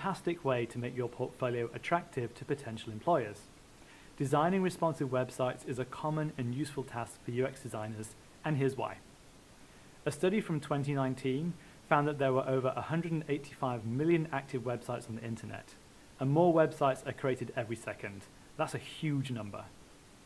fantastic way to make your portfolio attractive to potential employers. Designing responsive websites is a common and useful task for UX designers, and here's why. A study from 2019 found that there were over 185 million active websites on the internet, and more websites are created every second. That's a huge number.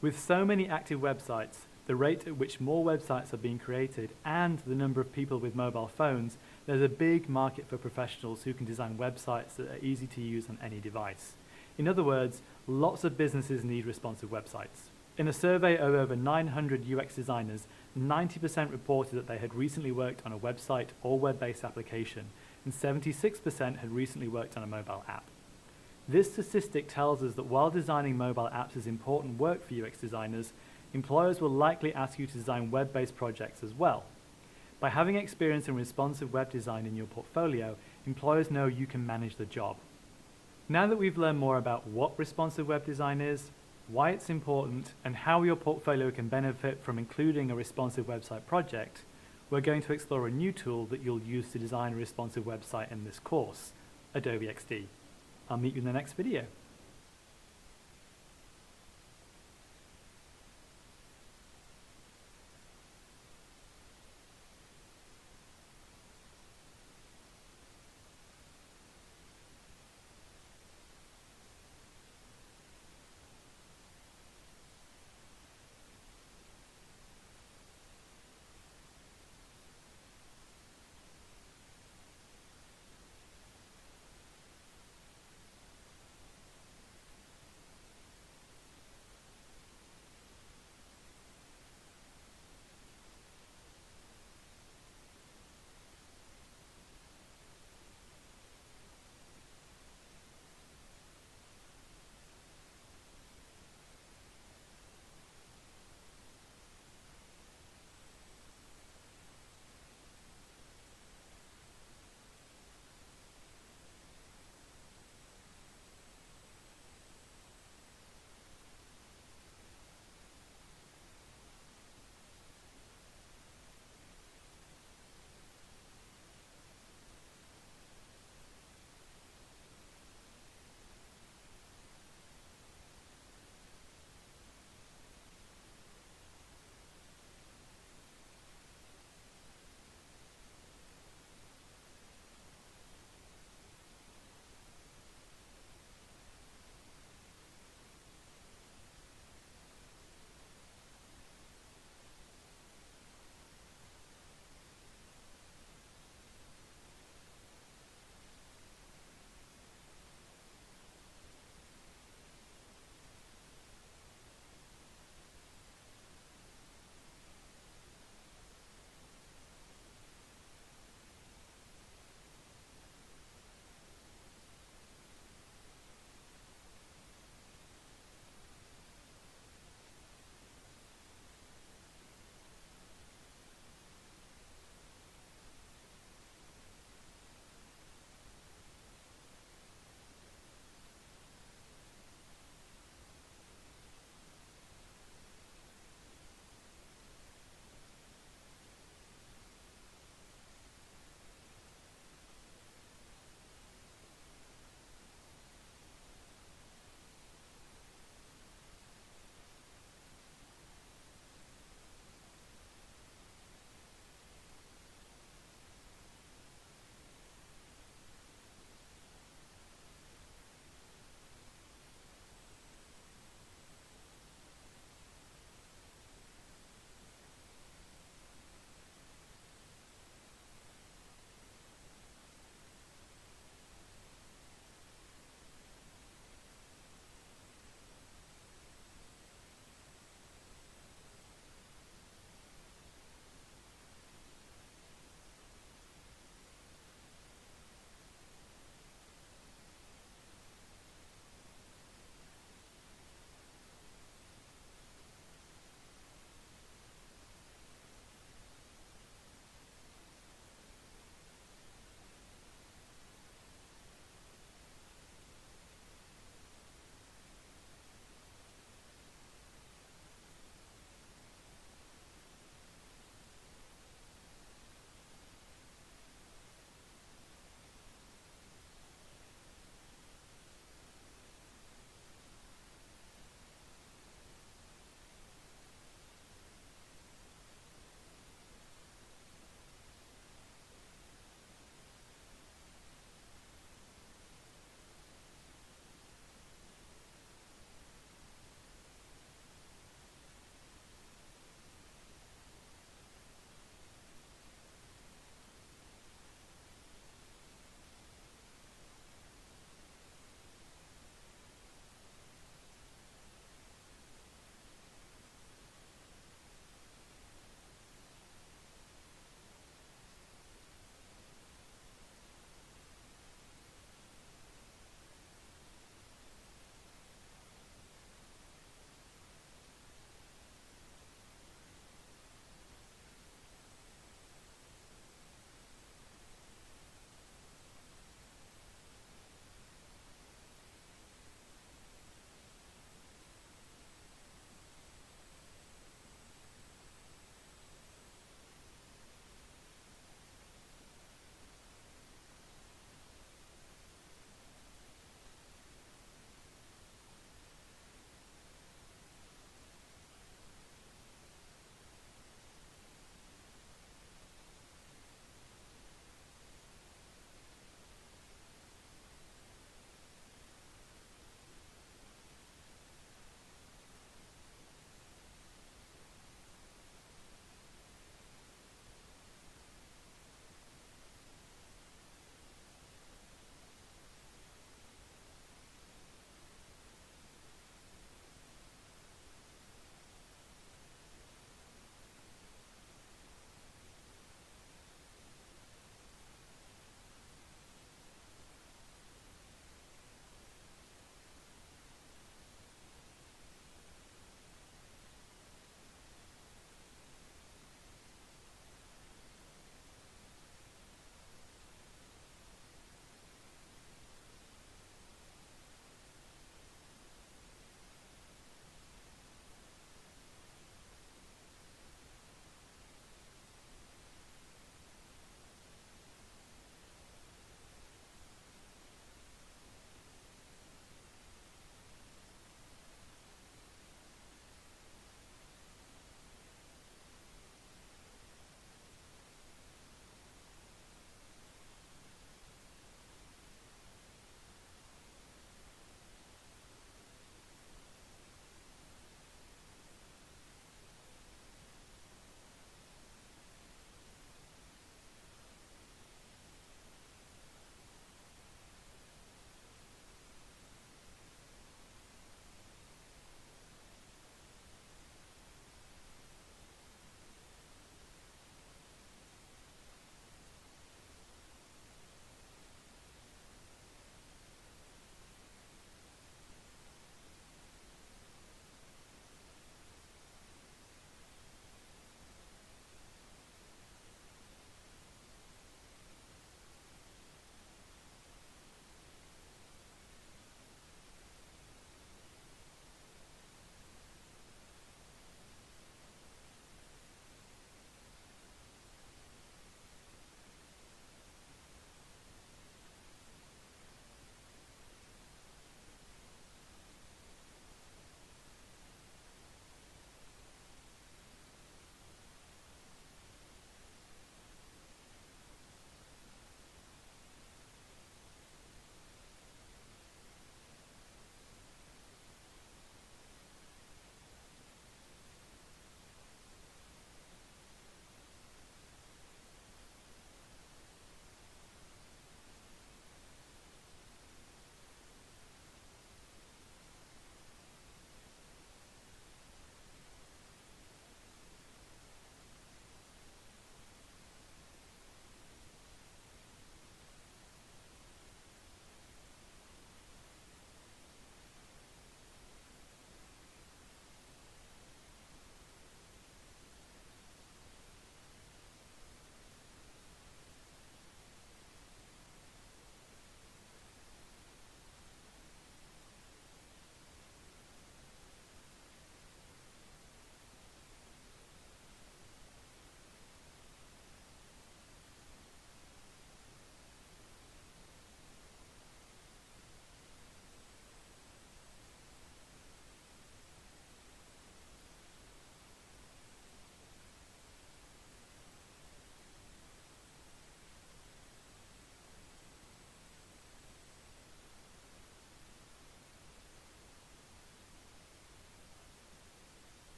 With so many active websites, the rate at which more websites are being created and the number of people with mobile phones, there's a big market for professionals who can design websites that are easy to use on any device. In other words, lots of businesses need responsive websites. In a survey of over 900 UX designers, 90% reported that they had recently worked on a website or web-based application, and 76% had recently worked on a mobile app. This statistic tells us that while designing mobile apps is important work for UX designers, employers will likely ask you to design web-based projects as well. By having experience in responsive web design in your portfolio, employers know you can manage the job. Now that we've learned more about what responsive web design is, why it's important, and how your portfolio can benefit from including a responsive website project, we're going to explore a new tool that you'll use to design a responsive website in this course, Adobe XD. I'll meet you in the next video.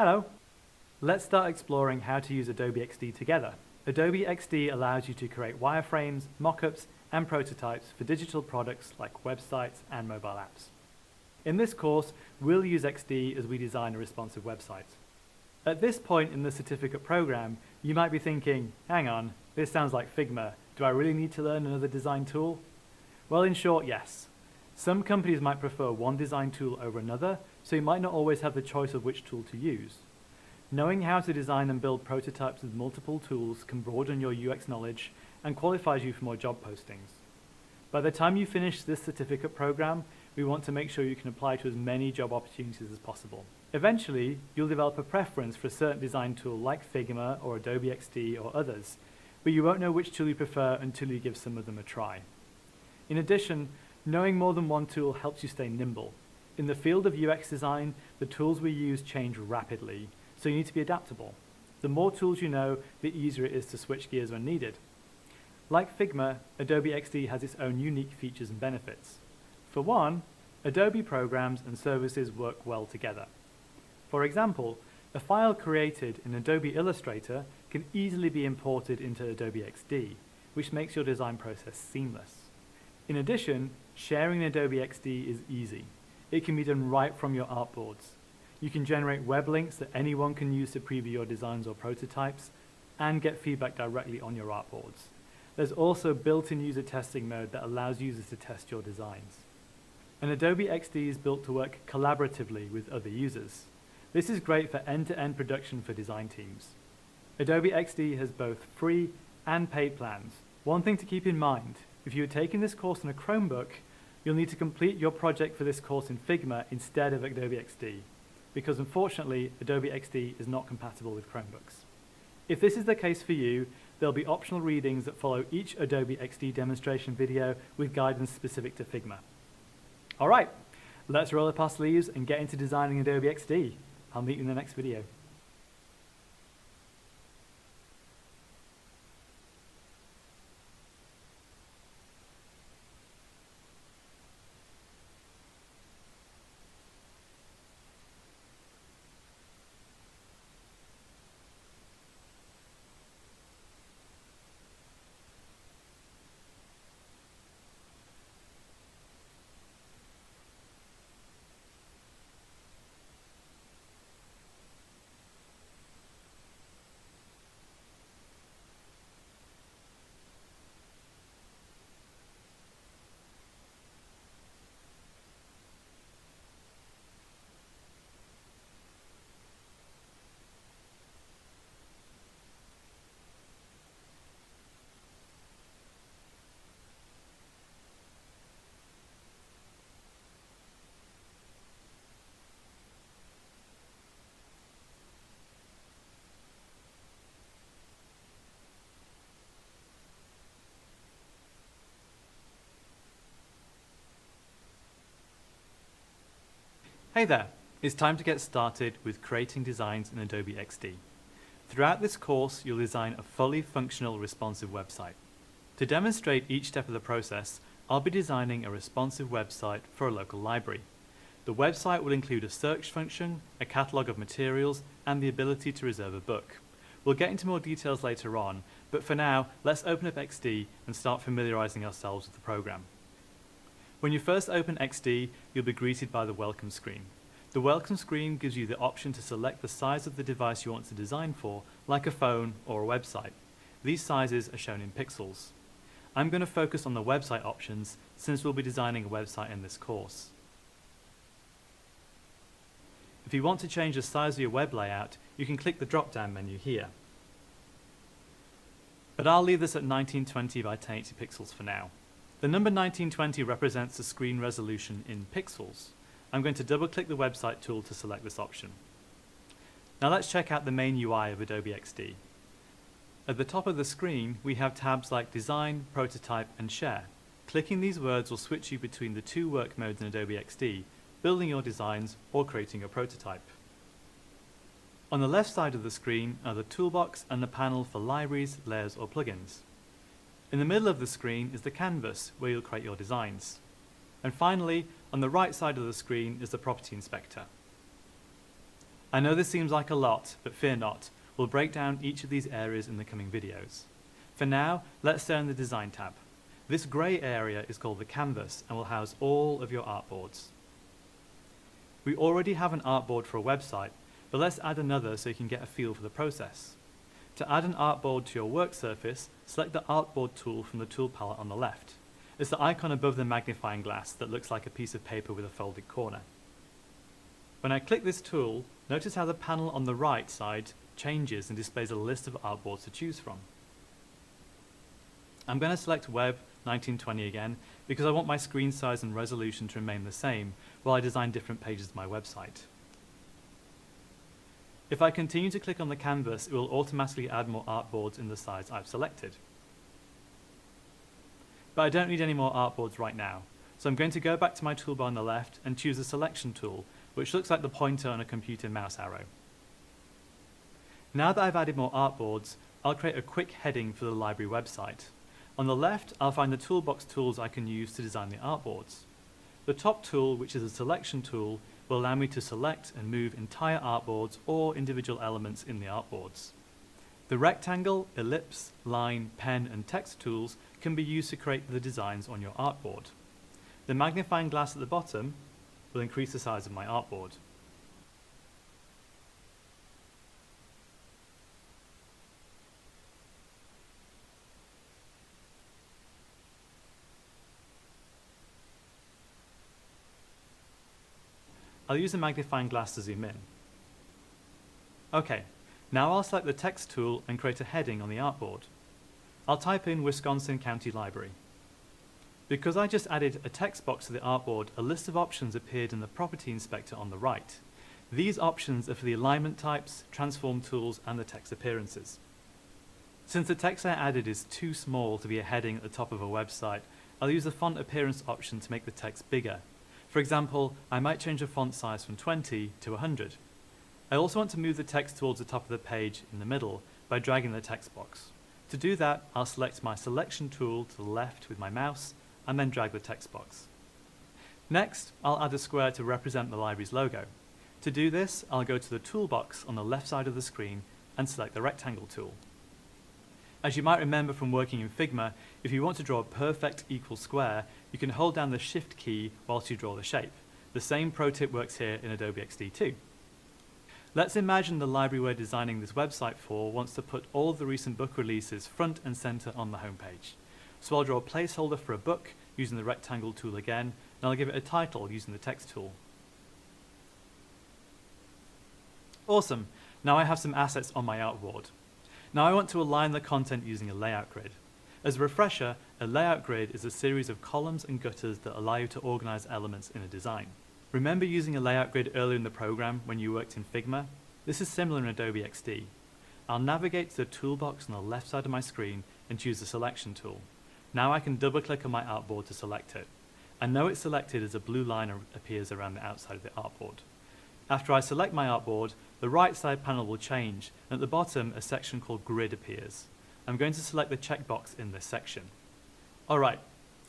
Hello! Let's start exploring how to use Adobe XD together. Adobe XD allows you to create wireframes, mockups, and prototypes for digital products like websites and mobile apps. In this course, we'll use XD as we design a responsive website. At this point in the certificate program, you might be thinking, hang on, this sounds like Figma. Do I really need to learn another design tool? Well, in short, yes. Some companies might prefer one design tool over another, so you might not always have the choice of which tool to use. Knowing how to design and build prototypes with multiple tools can broaden your UX knowledge and qualifies you for more job postings. By the time you finish this certificate program, we want to make sure you can apply to as many job opportunities as possible. Eventually, you'll develop a preference for a certain design tool like Figma or Adobe XD or others, but you won't know which tool you prefer until you give some of them a try. In addition, knowing more than one tool helps you stay nimble. In the field of UX design, the tools we use change rapidly, so you need to be adaptable. The more tools you know, the easier it is to switch gears when needed. Like Figma, Adobe XD has its own unique features and benefits. For one, Adobe programs and services work well together. For example, a file created in Adobe Illustrator can easily be imported into Adobe XD, which makes your design process seamless. In addition, sharing in Adobe XD is easy. It can be done right from your artboards. You can generate web links that anyone can use to preview your designs or prototypes, and get feedback directly on your artboards. There's also built-in user testing mode that allows users to test your designs. And Adobe XD is built to work collaboratively with other users. This is great for end-to-end production for design teams. Adobe XD has both free and paid plans. One thing to keep in mind, if you are taking this course on a Chromebook, you'll need to complete your project for this course in Figma instead of Adobe XD, because unfortunately, Adobe XD is not compatible with Chromebooks. If this is the case for you, there'll be optional readings that follow each Adobe XD demonstration video with guidance specific to Figma. All right, let's roll up our sleeves and get into designing Adobe XD. I'll meet you in the next video. Hey there, it's time to get started with creating designs in Adobe XD. Throughout this course, you'll design a fully functional responsive website. To demonstrate each step of the process, I'll be designing a responsive website for a local library. The website will include a search function, a catalog of materials, and the ability to reserve a book. We'll get into more details later on, but for now, let's open up XD and start familiarizing ourselves with the program. When you first open XD, you'll be greeted by the welcome screen. The welcome screen gives you the option to select the size of the device you want to design for, like a phone or a website. These sizes are shown in pixels. I'm going to focus on the website options since we'll be designing a website in this course. If you want to change the size of your web layout, you can click the drop-down menu here. But I'll leave this at 1920 by 1080 pixels for now. The number 1920 represents the screen resolution in pixels. I'm going to double-click the website tool to select this option. Now let's check out the main UI of Adobe XD. At the top of the screen, we have tabs like Design, Prototype, and Share. Clicking these words will switch you between the two work modes in Adobe XD, building your designs or creating a prototype. On the left side of the screen are the toolbox and the panel for libraries, layers, or plugins. In the middle of the screen is the canvas, where you'll create your designs. And finally, on the right side of the screen is the property inspector. I know this seems like a lot, but fear not. We'll break down each of these areas in the coming videos. For now, let's stay on the Design tab. This grey area is called the canvas and will house all of your artboards. We already have an artboard for a website, but let's add another so you can get a feel for the process. To add an artboard to your work surface, select the Artboard tool from the tool palette on the left. It's the icon above the magnifying glass that looks like a piece of paper with a folded corner. When I click this tool, notice how the panel on the right side changes and displays a list of artboards to choose from. I'm going to select Web 1920 again because I want my screen size and resolution to remain the same while I design different pages of my website. If I continue to click on the canvas, it will automatically add more artboards in the size I've selected. But I don't need any more artboards right now, so I'm going to go back to my toolbar on the left and choose the Selection tool, which looks like the pointer on a computer mouse arrow. Now that I've added more artboards, I'll create a quick heading for the library website. On the left, I'll find the toolbox tools I can use to design the artboards. The top tool, which is a Selection tool, will allow me to select and move entire artboards or individual elements in the artboards. The rectangle, ellipse, line, pen, and text tools can be used to create the designs on your artboard. The magnifying glass at the bottom will increase the size of my artboard. I'll use the magnifying glass to zoom in. Okay, now I'll select the text tool and create a heading on the artboard. I'll type in Wisconsin County Library. Because I just added a text box to the artboard, a list of options appeared in the Property Inspector on the right. These options are for the alignment types, transform tools, and the text appearances. Since the text I added is too small to be a heading at the top of a website, I'll use the font appearance option to make the text bigger. For example, I might change the font size from 20 to 100. I also want to move the text towards the top of the page in the middle by dragging the text box. To do that, I'll select my Selection tool to the left with my mouse and then drag the text box. Next, I'll add a square to represent the library's logo. To do this, I'll go to the toolbox on the left side of the screen and select the Rectangle tool. As you might remember from working in Figma, if you want to draw a perfect equal square, you can hold down the Shift key whilst you draw the shape. The same pro tip works here in Adobe XD too. Let's imagine the library we're designing this website for wants to put all of the recent book releases front and center on the homepage. So I'll draw a placeholder for a book using the Rectangle tool again, and I'll give it a title using the Text tool. Awesome, now I have some assets on my artboard. Now I want to align the content using a layout grid. As a refresher, a layout grid is a series of columns and gutters that allow you to organize elements in a design. Remember using a layout grid earlier in the program when you worked in Figma? This is similar in Adobe XD. I'll navigate to the toolbox on the left side of my screen and choose the Selection tool. Now I can double-click on my artboard to select it. I know it's selected as a blue line appears around the outside of the artboard. After I select my artboard, the right side panel will change, and at the bottom a section called Grid appears. I'm going to select the checkbox in this section. Alright,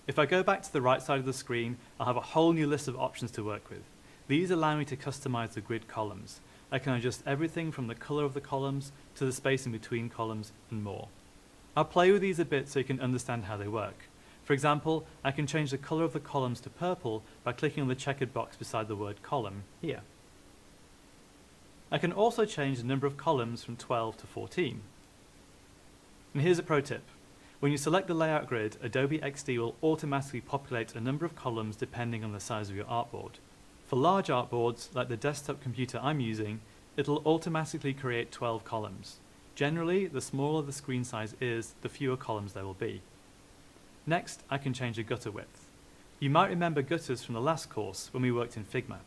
if I go back to the right side of the screen, I'll have a whole new list of options to work with. These allow me to customize the grid columns. I can adjust everything from the color of the columns to the space in between columns and more. I'll play with these a bit so you can understand how they work. For example, I can change the color of the columns to purple by clicking on the checkered box beside the word column here. I can also change the number of columns from 12 to 14. And here's a pro tip. When you select the layout grid, Adobe XD will automatically populate a number of columns depending on the size of your artboard. For large artboards, like the desktop computer I'm using, it'll automatically create 12 columns. Generally, the smaller the screen size is, the fewer columns there will be. Next, I can change the gutter width. You might remember gutters from the last course when we worked in Figma.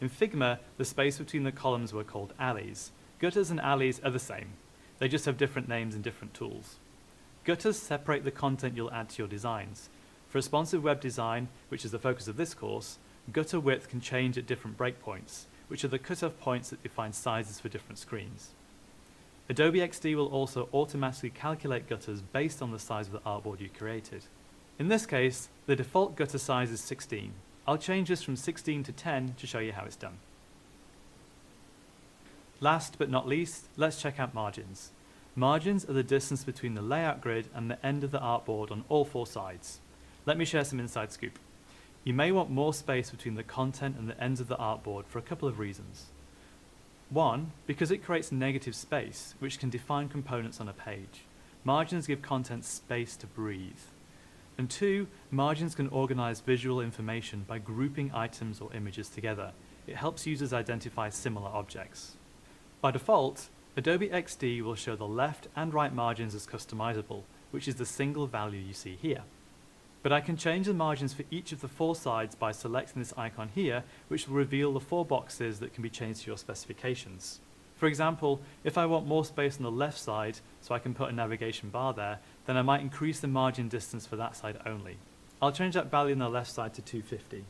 In Figma, the space between the columns were called alleys. Gutters and alleys are the same. They just have different names and different tools. Gutters separate the content you'll add to your designs. For responsive web design, which is the focus of this course, gutter width can change at different breakpoints, which are the cutoff points that define sizes for different screens. Adobe XD will also automatically calculate gutters based on the size of the artboard you created. In this case, the default gutter size is 16. I'll change this from 16 to 10 to show you how it's done. Last but not least, let's check out margins. Margins are the distance between the layout grid and the end of the artboard on all 4 sides. Let me share some inside scoop. You may want more space between the content and the ends of the artboard for a couple of reasons. 1, because it creates negative space, which can define components on a page. Margins give content space to breathe. And 2, margins can organize visual information by grouping items or images together. It helps users identify similar objects. By default, Adobe XD will show the left and right margins as customizable, which is the single value you see here. But I can change the margins for each of the 4 sides by selecting this icon here, which will reveal the 4 boxes that can be changed to your specifications. For example, if I want more space on the left side so I can put a navigation bar there, then I might increase the margin distance for that side only. I'll change that value on the left side to 250.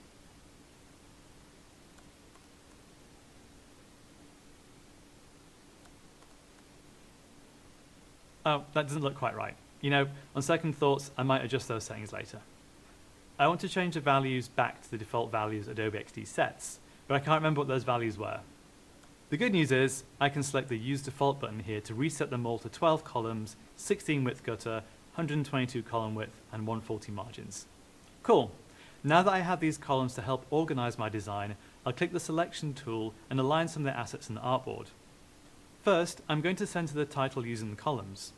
Oh, that doesn't look quite right. You know, on second thoughts, I might adjust those settings later. I want to change the values back to the default values Adobe XD sets, but I can't remember what those values were. The good news is, I can select the Use Default button here to reset them all to 12 columns, 16 width gutter, 122 column width, and 140 margins. Cool. Now that I have these columns to help organize my design, I'll click the Selection tool and align some of the assets in the artboard. First, I'm going to center the title using the columns.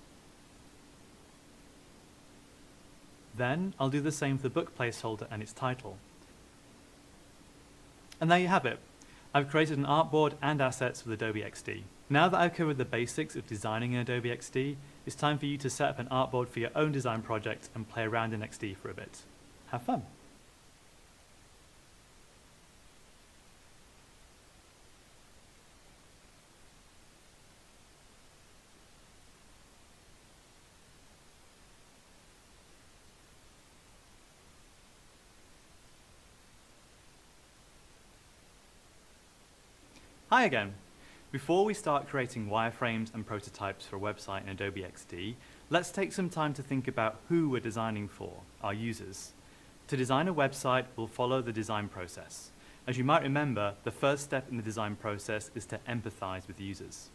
Then, I'll do the same for the book placeholder and its title. And there you have it. I've created an artboard and assets with Adobe XD. Now that I've covered the basics of designing in Adobe XD, it's time for you to set up an artboard for your own design project and play around in XD for a bit. Have fun. Hi again. Before we start creating wireframes and prototypes for a website in Adobe XD, let's take some time to think about who we're designing for, our users. To design a website, we'll follow the design process. As you might remember, the first step in the design process is to empathize with users.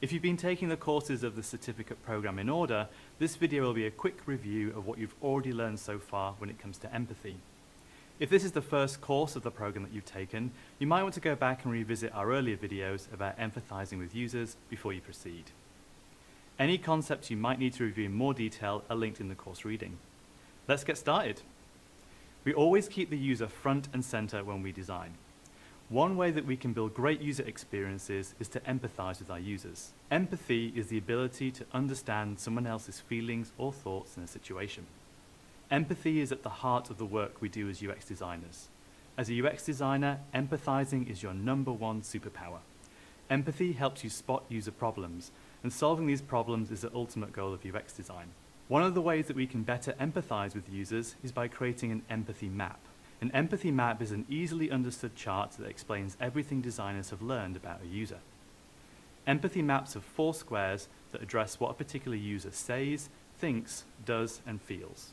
If you've been taking the courses of the certificate program in order, this video will be a quick review of what you've already learned so far when it comes to empathy. If this is the first course of the program that you've taken, you might want to go back and revisit our earlier videos about empathizing with users before you proceed. Any concepts you might need to review in more detail are linked in the course reading. Let's get started. We always keep the user front and center when we design. One way that we can build great user experiences is to empathize with our users. Empathy is the ability to understand someone else's feelings or thoughts in a situation. Empathy is at the heart of the work we do as UX designers. As a UX designer, empathizing is your #1 superpower. Empathy helps you spot user problems, and solving these problems is the ultimate goal of UX design. One of the ways that we can better empathize with users is by creating an empathy map. An empathy map is an easily understood chart that explains everything designers have learned about a user. Empathy maps have 4 squares that address what a particular user says, thinks, does, and feels.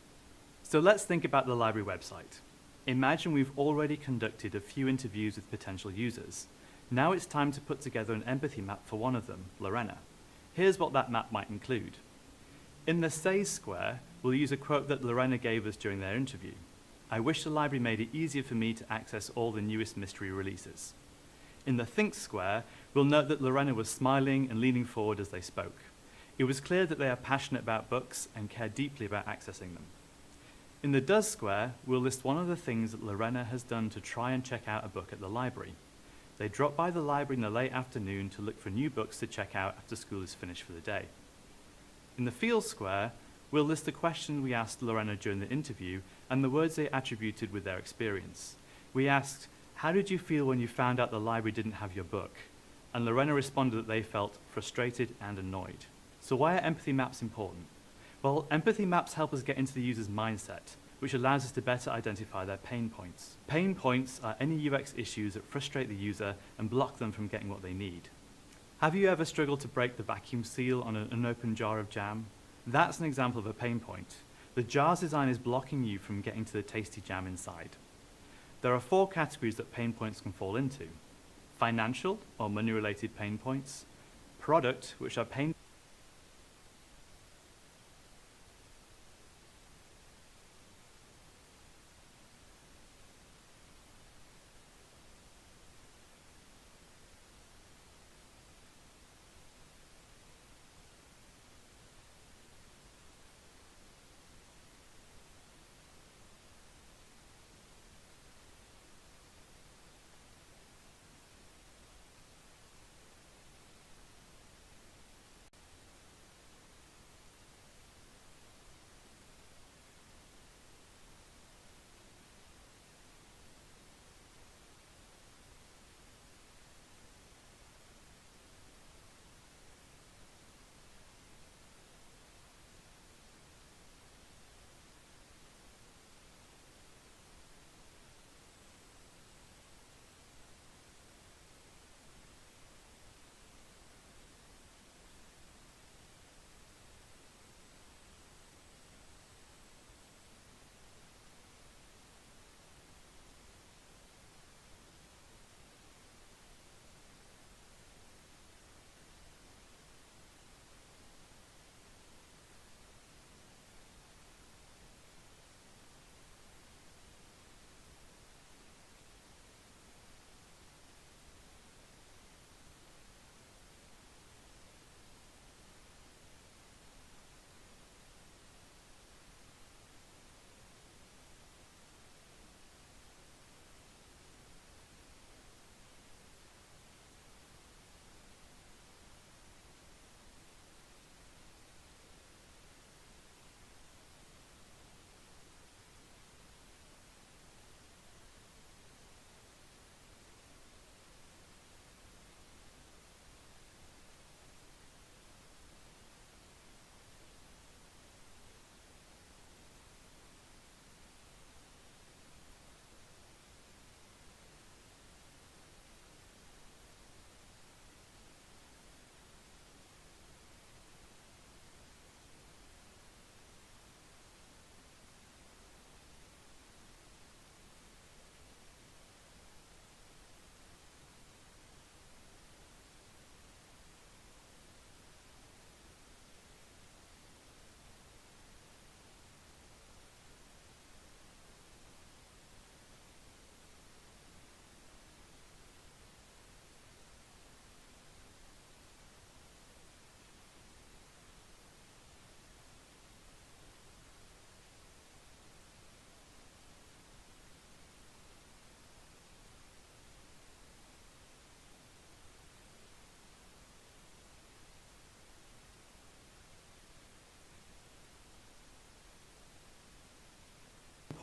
So let's think about the library website. Imagine we've already conducted a few interviews with potential users. Now it's time to put together an empathy map for one of them, Lorena. Here's what that map might include. In the Say square, we'll use a quote that Lorena gave us during their interview. "I wish the library made it easier for me to access all the newest mystery releases." In the Think square, we'll note that Lorena was smiling and leaning forward as they spoke. It was clear that they are passionate about books and care deeply about accessing them. In the Does square, we'll list one of the things that Lorena has done to try and check out a book at the library. They dropped by the library in the late afternoon to look for new books to check out after school is finished for the day. In the Feel square, we'll list the question we asked Lorena during the interview and the words they attributed with their experience. We asked, "How did you feel when you found out the library didn't have your book?" And Lorena responded that they felt frustrated and annoyed. So why are empathy maps important? Well, empathy maps help us get into the user's mindset, which allows us to better identify their pain points. Pain points are any UX issues that frustrate the user and block them from getting what they need. Have you ever struggled to break the vacuum seal on an unopened jar of jam? That's an example of a pain point. The jar's design is blocking you from getting to the tasty jam inside. There are 4 categories that pain points can fall into: financial or money-related pain points, product, which are pain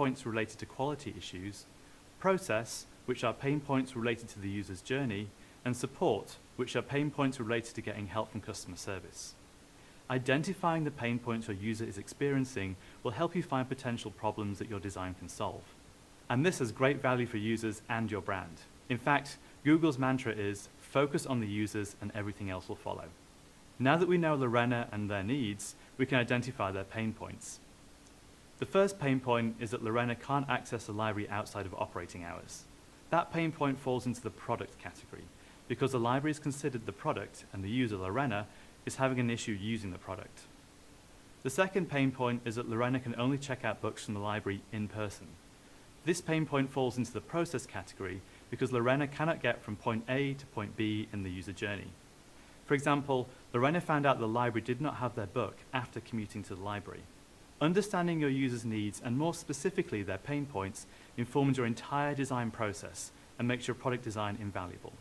points related to quality issues, process, which are pain points related to the user's journey, and support, which are pain points related to getting help from customer service. Identifying the pain points your user is experiencing will help you find potential problems that your design can solve. And this has great value for users and your brand. In fact, Google's mantra is, focus on the users and everything else will follow. Now that we know Lorena and their needs, we can identify their pain points. The first pain point is that Lorena can't access the library outside of operating hours. That pain point falls into the product category, because the library is considered the product and the user, Lorena, is having an issue using the product. The second pain point is that Lorena can only check out books from the library in person. This pain point falls into the process category because Lorena cannot get from point A to point B in the user journey. For example, Lorena found out the library did not have their book after commuting to the library. Understanding your users' needs, and more specifically their pain points, informs your entire design process and makes your product design invaluable.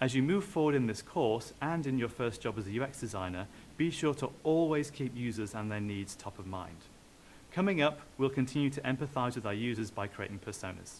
As you move forward in this course and in your first job as a UX designer, be sure to always keep users and their needs top of mind. Coming up, we'll continue to empathize with our users by creating personas.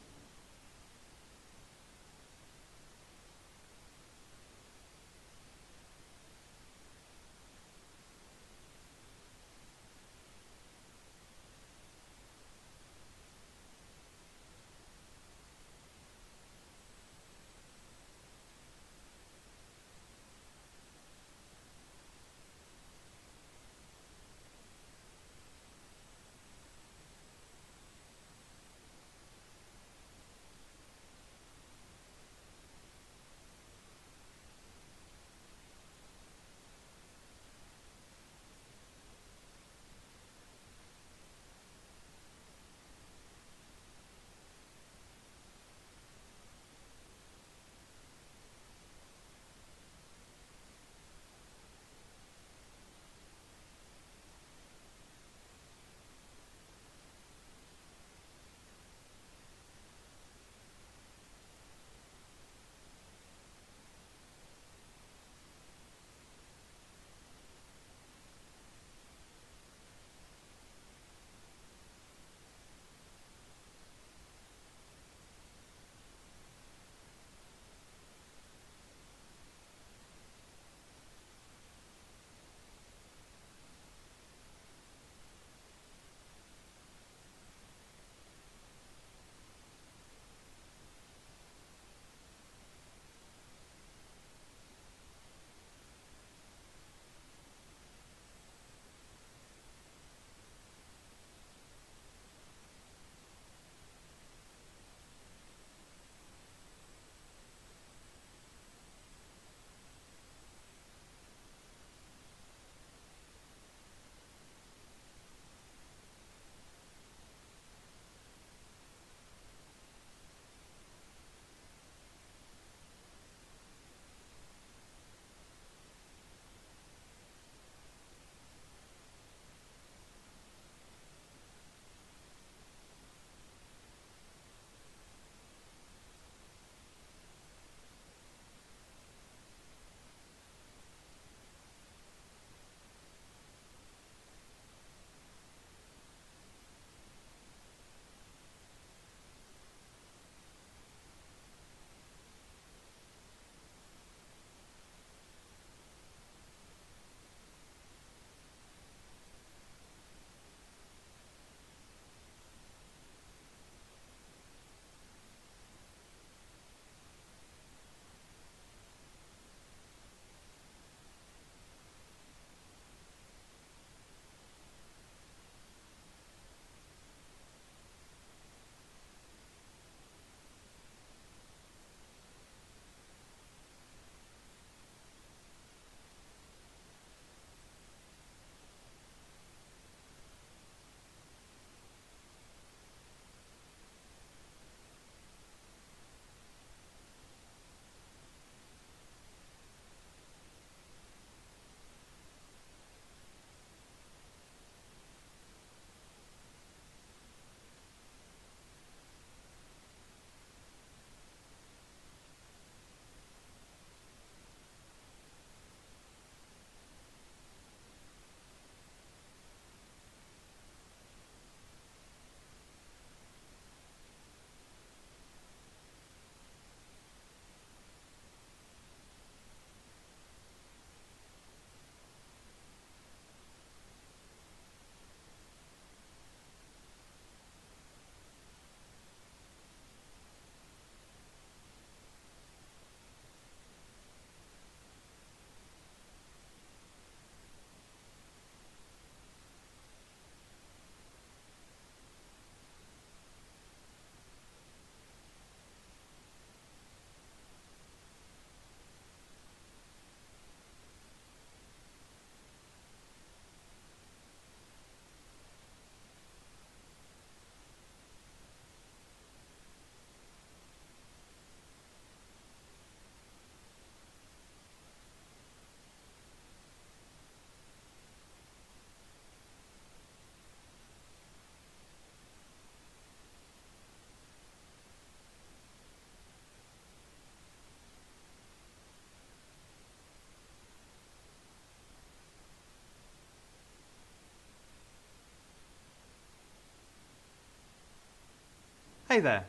Hey there!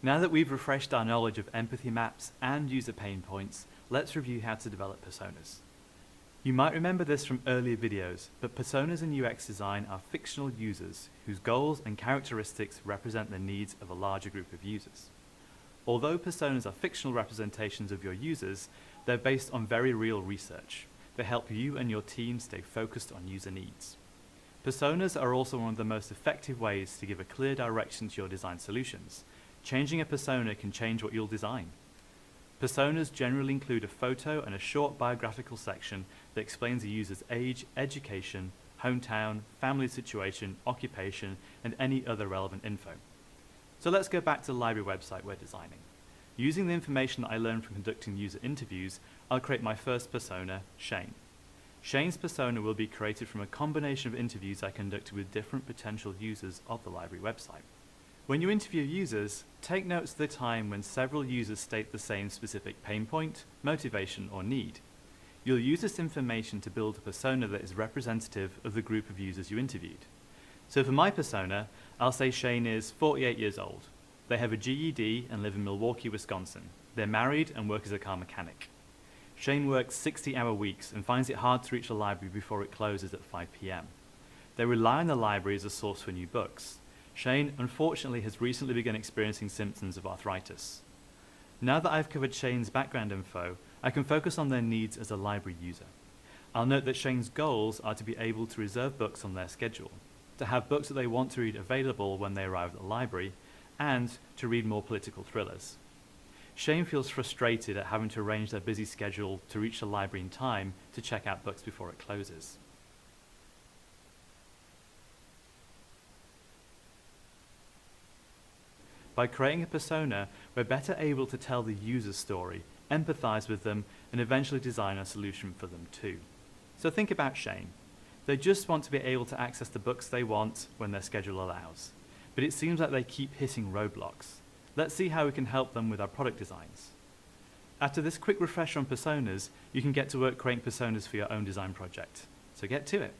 Now that we've refreshed our knowledge of empathy maps and user pain points, let's review how to develop personas. You might remember this from earlier videos, but personas in UX design are fictional users whose goals and characteristics represent the needs of a larger group of users. Although personas are fictional representations of your users, they're based on very real research. They help you and your team stay focused on user needs. Personas are also one of the most effective ways to give a clear direction to your design solutions. Changing a persona can change what you'll design. Personas generally include a photo and a short biographical section that explains a user's age, education, hometown, family situation, occupation, and any other relevant info. So let's go back to the library website we're designing. Using the information that I learned from conducting user interviews, I'll create my first persona, Shane. Shane's persona will be created from a combination of interviews I conducted with different potential users of the library website. When you interview users, take notes of the time when several users state the same specific pain point, motivation, or need. You'll use this information to build a persona that is representative of the group of users you interviewed. So for my persona, I'll say Shane is 48 years old. They have a GED and live in Milwaukee, Wisconsin. They're married and work as a car mechanic. Shane works 60-hour weeks and finds it hard to reach the library before it closes at 5 p.m. They rely on the library as a source for new books. Shane, unfortunately, has recently begun experiencing symptoms of arthritis. Now that I've covered Shane's background info, I can focus on their needs as a library user. I'll note that Shane's goals are to be able to reserve books on their schedule, to have books that they want to read available when they arrive at the library, and to read more political thrillers. Shane feels frustrated at having to arrange their busy schedule to reach the library in time to check out books before it closes. By creating a persona, we're better able to tell the user's story, empathize with them, and eventually design a solution for them too. So think about Shane. They just want to be able to access the books they want when their schedule allows. But it seems like they keep hitting roadblocks. Let's see how we can help them with our product designs. After this quick refresher on personas, you can get to work creating personas for your own design project. So get to it.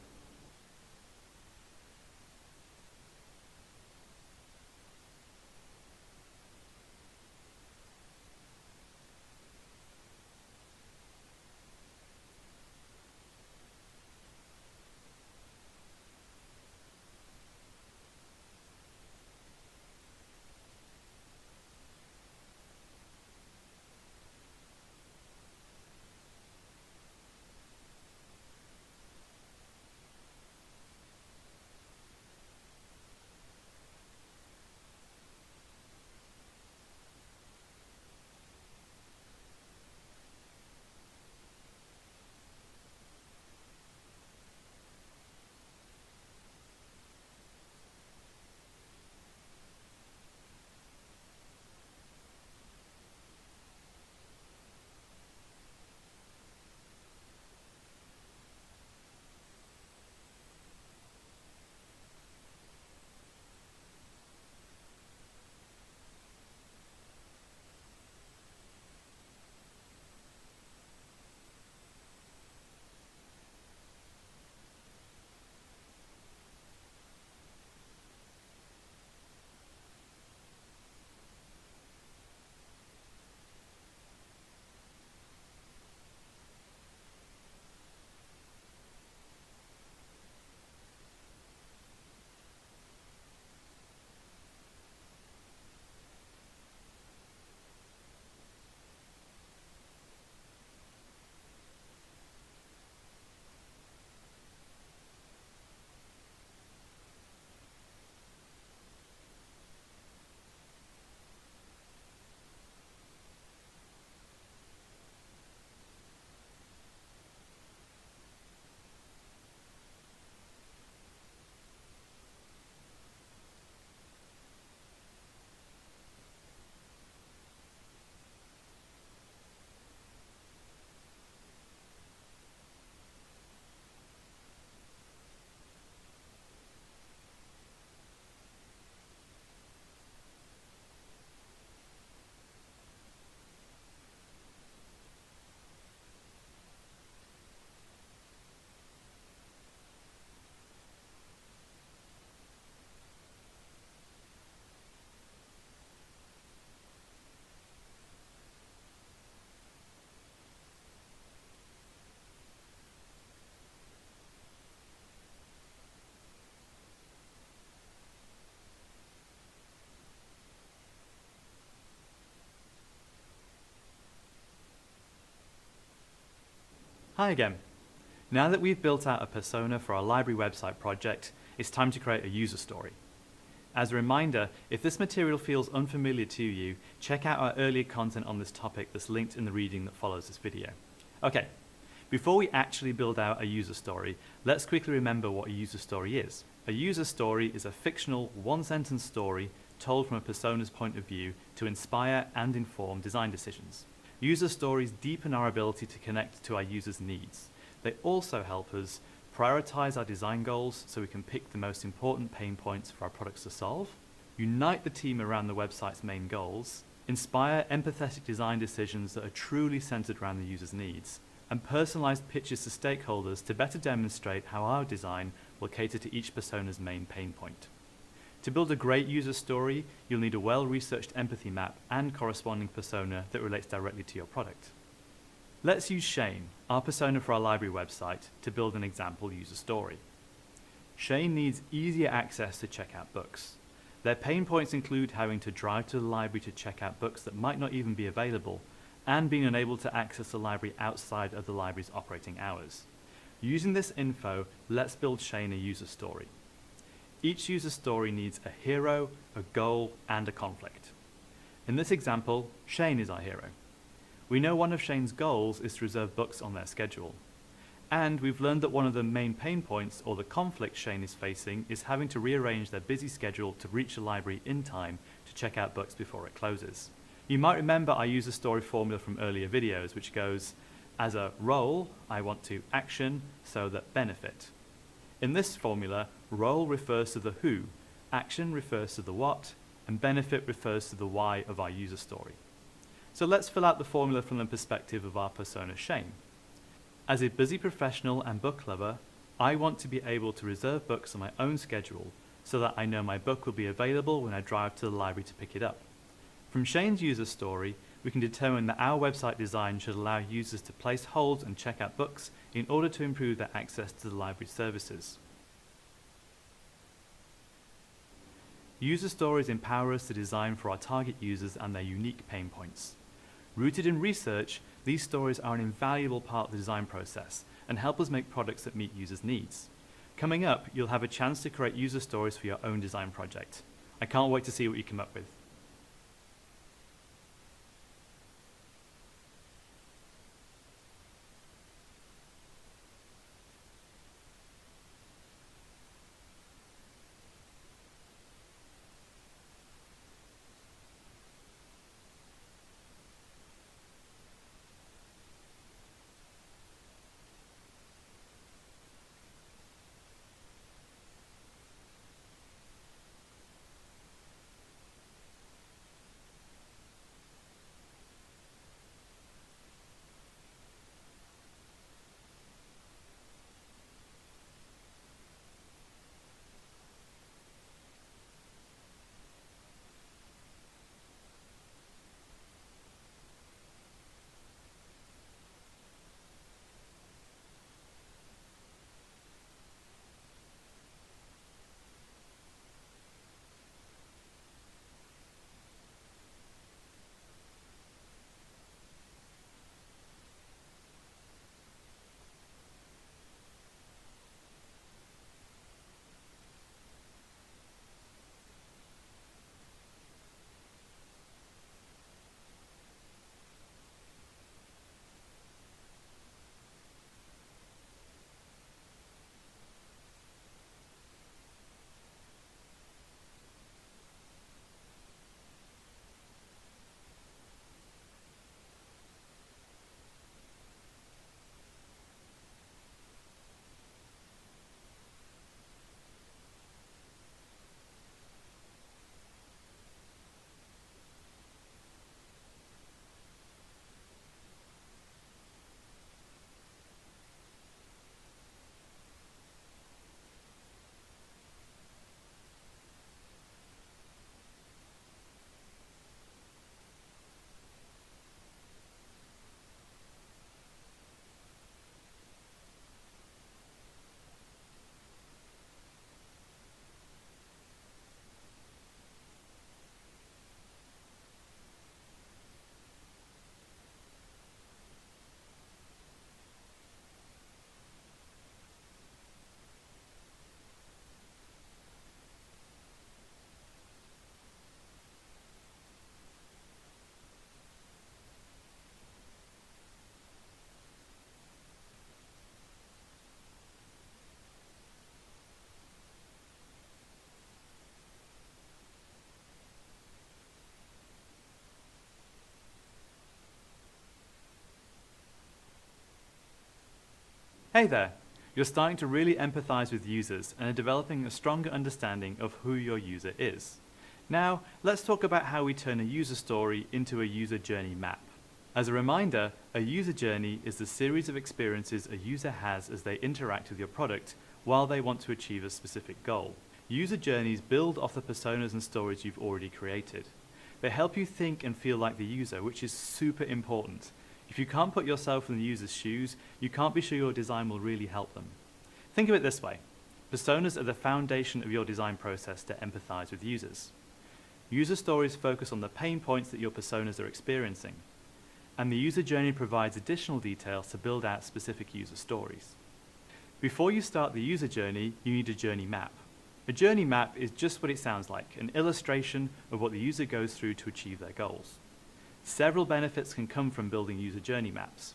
Hi again. Now that we've built out a persona for our library website project, it's time to create a user story. As a reminder, if this material feels unfamiliar to you, check out our earlier content on this topic that's linked in the reading that follows this video. Okay, before we actually build out a user story, let's quickly remember what a user story is. A user story is a fictional one-sentence story told from a persona's point of view to inspire and inform design decisions. User stories deepen our ability to connect to our users' needs. They also help us prioritize our design goals so we can pick the most important pain points for our products to solve, unite the team around the website's main goals, inspire empathetic design decisions that are truly centered around the user's needs, and personalized pitches to stakeholders to better demonstrate how our design will cater to each persona's main pain point. To build a great user story, you'll need a well-researched empathy map and corresponding persona that relates directly to your product. Let's use Shane, our persona for our library website, to build an example user story. Shane needs easier access to check out books. Their pain points include having to drive to the library to check out books that might not even be available, and being unable to access the library outside of the library's operating hours. Using this info, let's build Shane a user story. Each user story needs a hero, a goal, and a conflict. In this example, Shane is our hero. We know one of Shane's goals is to reserve books on their schedule. And we've learned that one of the main pain points, or the conflict Shane is facing, is having to rearrange their busy schedule to reach the library in time to check out books before it closes. You might remember our user story formula from earlier videos, which goes, as a role, I want to action so that benefit. In this formula, role refers to the who, action refers to the what, and benefit refers to the why of our user story. So let's fill out the formula from the perspective of our persona Shane. As a busy professional and book lover, I want to be able to reserve books on my own schedule so that I know my book will be available when I drive to the library to pick it up. From Shane's user story, we can determine that our website design should allow users to place holds and check out books in order to improve their access to the library services. User stories empower us to design for our target users and their unique pain points. Rooted in research, these stories are an invaluable part of the design process and help us make products that meet users' needs. Coming up, you'll have a chance to create user stories for your own design project. I can't wait to see what you come up with. Hey there! You're starting to really empathize with users and are developing a stronger understanding of who your user is. Now, let's talk about how we turn a user story into a user journey map. As a reminder, a user journey is the series of experiences a user has as they interact with your product while they want to achieve a specific goal. User journeys build off the personas and stories you've already created. They help you think and feel like the user, which is super important. If you can't put yourself in the user's shoes, you can't be sure your design will really help them. Think of it this way. Personas are the foundation of your design process to empathize with users. User stories focus on the pain points that your personas are experiencing, and the user journey provides additional details to build out specific user stories. Before you start the user journey, you need a journey map. A journey map is just what it sounds like, an illustration of what the user goes through to achieve their goals. Several benefits can come from building user journey maps.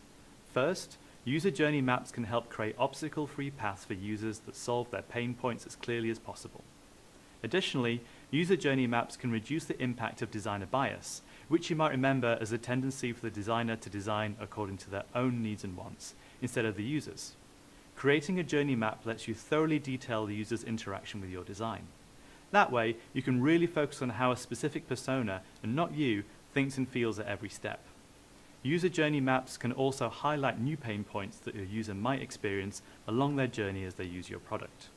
First, user journey maps can help create obstacle-free paths for users that solve their pain points as clearly as possible. Additionally, user journey maps can reduce the impact of designer bias, which you might remember as a tendency for the designer to design according to their own needs and wants, instead of the user's. Creating a journey map lets you thoroughly detail the user's interaction with your design. That way, you can really focus on how a specific persona, and not you, thinks and feels at every step. User journey maps can also highlight new pain points that your user might experience along their journey as they use your product.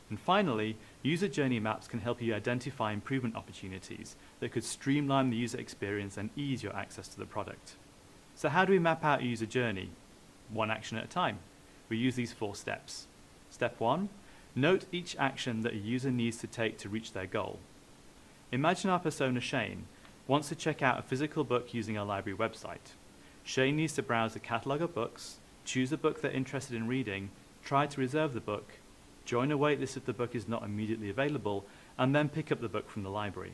And finally, user journey maps can help you identify improvement opportunities that could streamline the user experience and ease your access to the product. So how do we map out a user journey? One action at a time. We use these 4 steps. Step 1, note each action that a user needs to take to reach their goal. Imagine our persona Shane wants to check out a physical book using our library website. Shane needs to browse the catalogue of books, choose a book they're interested in reading, try to reserve the book, join a waitlist if the book is not immediately available, and then pick up the book from the library.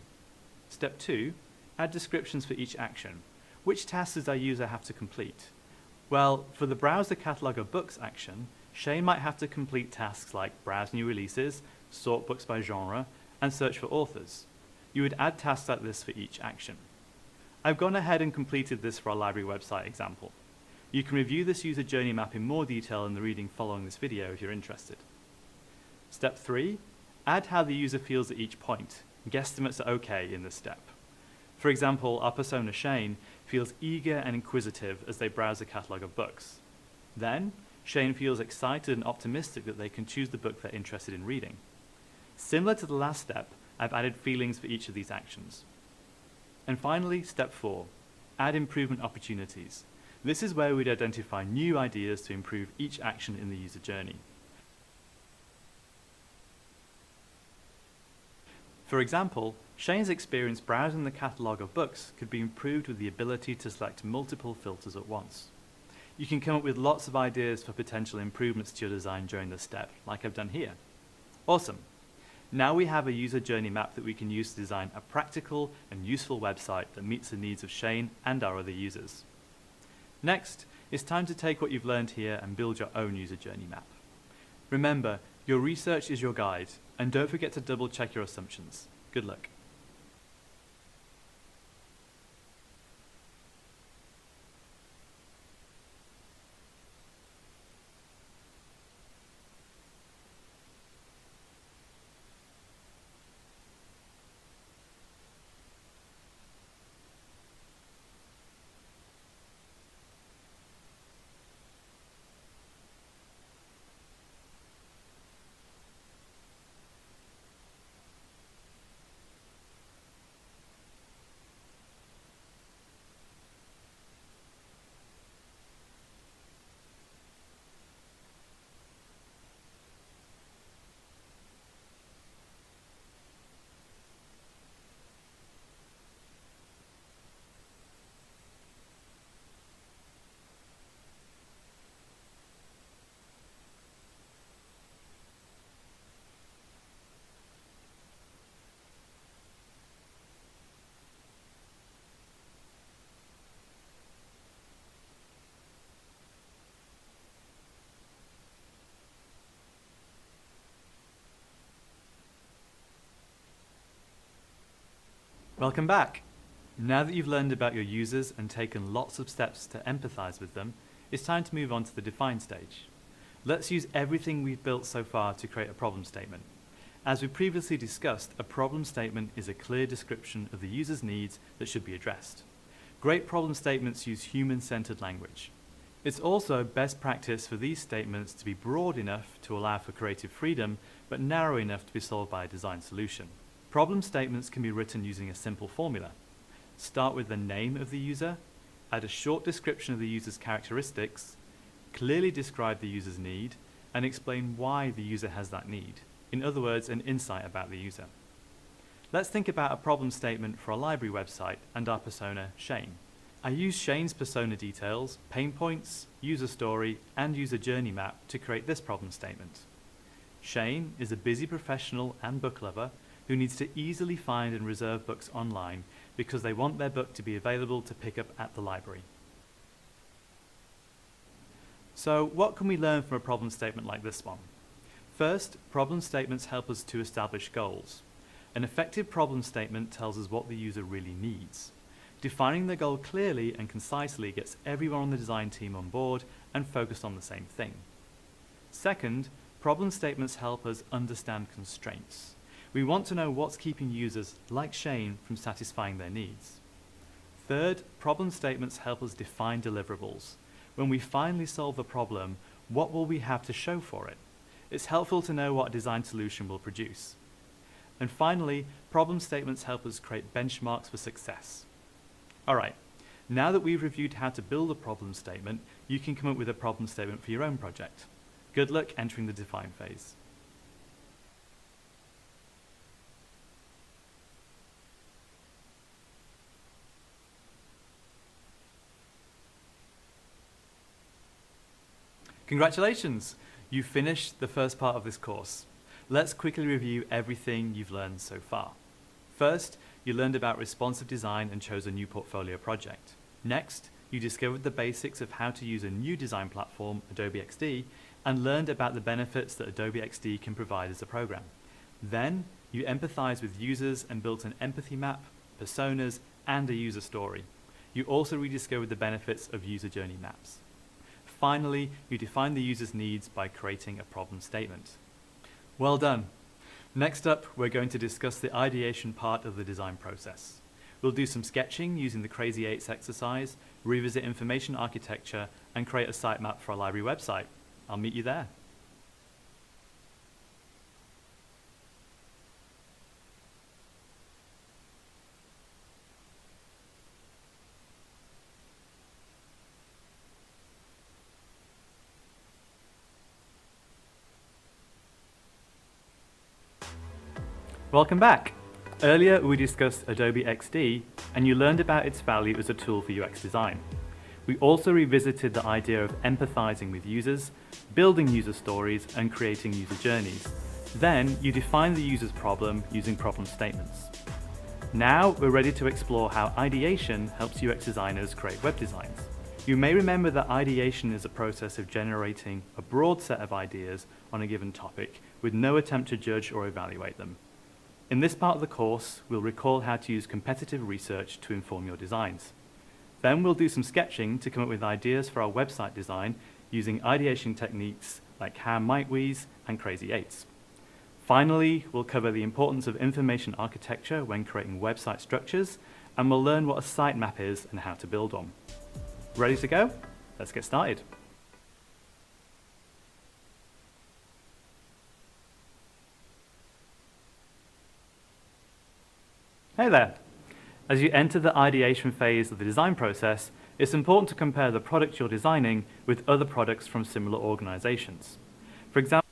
Step 2, add descriptions for each action. Which tasks does our user have to complete? Well, for the browse the catalogue of books action, Shane might have to complete tasks like browse new releases, sort books by genre, and search for authors. You would add tasks like this for each action. I've gone ahead and completed this for our library website example. You can review this user journey map in more detail in the reading following this video if you're interested. Step 3, add how the user feels at each point. Guesstimates are okay in this step. For example, our persona Shane feels eager and inquisitive as they browse a catalogue of books. Then, Shane feels excited and optimistic that they can choose the book they're interested in reading. Similar to the last step, I've added feelings for each of these actions. And finally, step 4, add improvement opportunities. This is where we'd identify new ideas to improve each action in the user journey. For example, Shane's experience browsing the catalogue of books could be improved with the ability to select multiple filters at once. You can come up with lots of ideas for potential improvements to your design during this step, like I've done here. Awesome. Now we have a user journey map that we can use to design a practical and useful website that meets the needs of Shane and our other users. Next, it's time to take what you've learned here and build your own user journey map. Remember, your research is your guide, and don't forget to double check your assumptions. Good luck. Welcome back. Now that you've learned about your users and taken lots of steps to empathize with them, it's time to move on to the define stage. Let's use everything we've built so far to create a problem statement. As we previously discussed, a problem statement is a clear description of the user's needs that should be addressed. Great problem statements use human-centered language. It's also best practice for these statements to be broad enough to allow for creative freedom, but narrow enough to be solved by a design solution. Problem statements can be written using a simple formula. Start with the name of the user, add a short description of the user's characteristics, clearly describe the user's need, and explain why the user has that need. In other words, an insight about the user. Let's think about a problem statement for a library website and our persona, Shane. I use Shane's persona details, pain points, user story, and user journey map to create this problem statement. Shane is a busy professional and book lover who needs to easily find and reserve books online because they want their book to be available to pick up at the library. So what can we learn from a problem statement like this one? First, problem statements help us to establish goals. An effective problem statement tells us what the user really needs. Defining the goal clearly and concisely gets everyone on the design team on board and focused on the same thing. Second, problem statements help us understand constraints. We want to know what's keeping users, like Shane, from satisfying their needs. Third, problem statements help us define deliverables. When we finally solve the problem, what will we have to show for it? It's helpful to know what a design solution will produce. And finally, problem statements help us create benchmarks for success. All right, now that we've reviewed how to build a problem statement, you can come up with a problem statement for your own project. Good luck entering the define phase. Congratulations! You've finished the first part of this course. Let's quickly review everything you've learned so far. First, you learned about responsive design and chose a new portfolio project. Next, you discovered the basics of how to use a new design platform, Adobe XD, and learned about the benefits that Adobe XD can provide as a program. Then, you empathized with users and built an empathy map, personas, and a user story. You also rediscovered the benefits of user journey maps. Finally, you defined the user's needs by creating a problem statement. Well done. Next up, we're going to discuss the ideation part of the design process. We'll do some sketching using the Crazy 8s exercise, revisit information architecture, and create a sitemap for a library website. I'll meet you there. Welcome back. Earlier we discussed Adobe XD and you learned about its value as a tool for UX design. We also revisited the idea of empathizing with users, building user stories and creating user journeys. Then you defined the user's problem using problem statements. Now we're ready to explore how ideation helps UX designers create web designs. You may remember that ideation is a process of generating a broad set of ideas on a given topic with no attempt to judge or evaluate them. In this part of the course, we'll recall how to use competitive research to inform your designs. Then we'll do some sketching to come up with ideas for our website design using ideation techniques like How Might We's and Crazy 8s. Finally, we'll cover the importance of information architecture when creating website structures, and we'll learn what a sitemap is and how to build one. Ready to go? Let's get started. Hey there. As you enter the ideation phase of the design process, it's important to compare the product you're designing with other products from similar organizations. For example,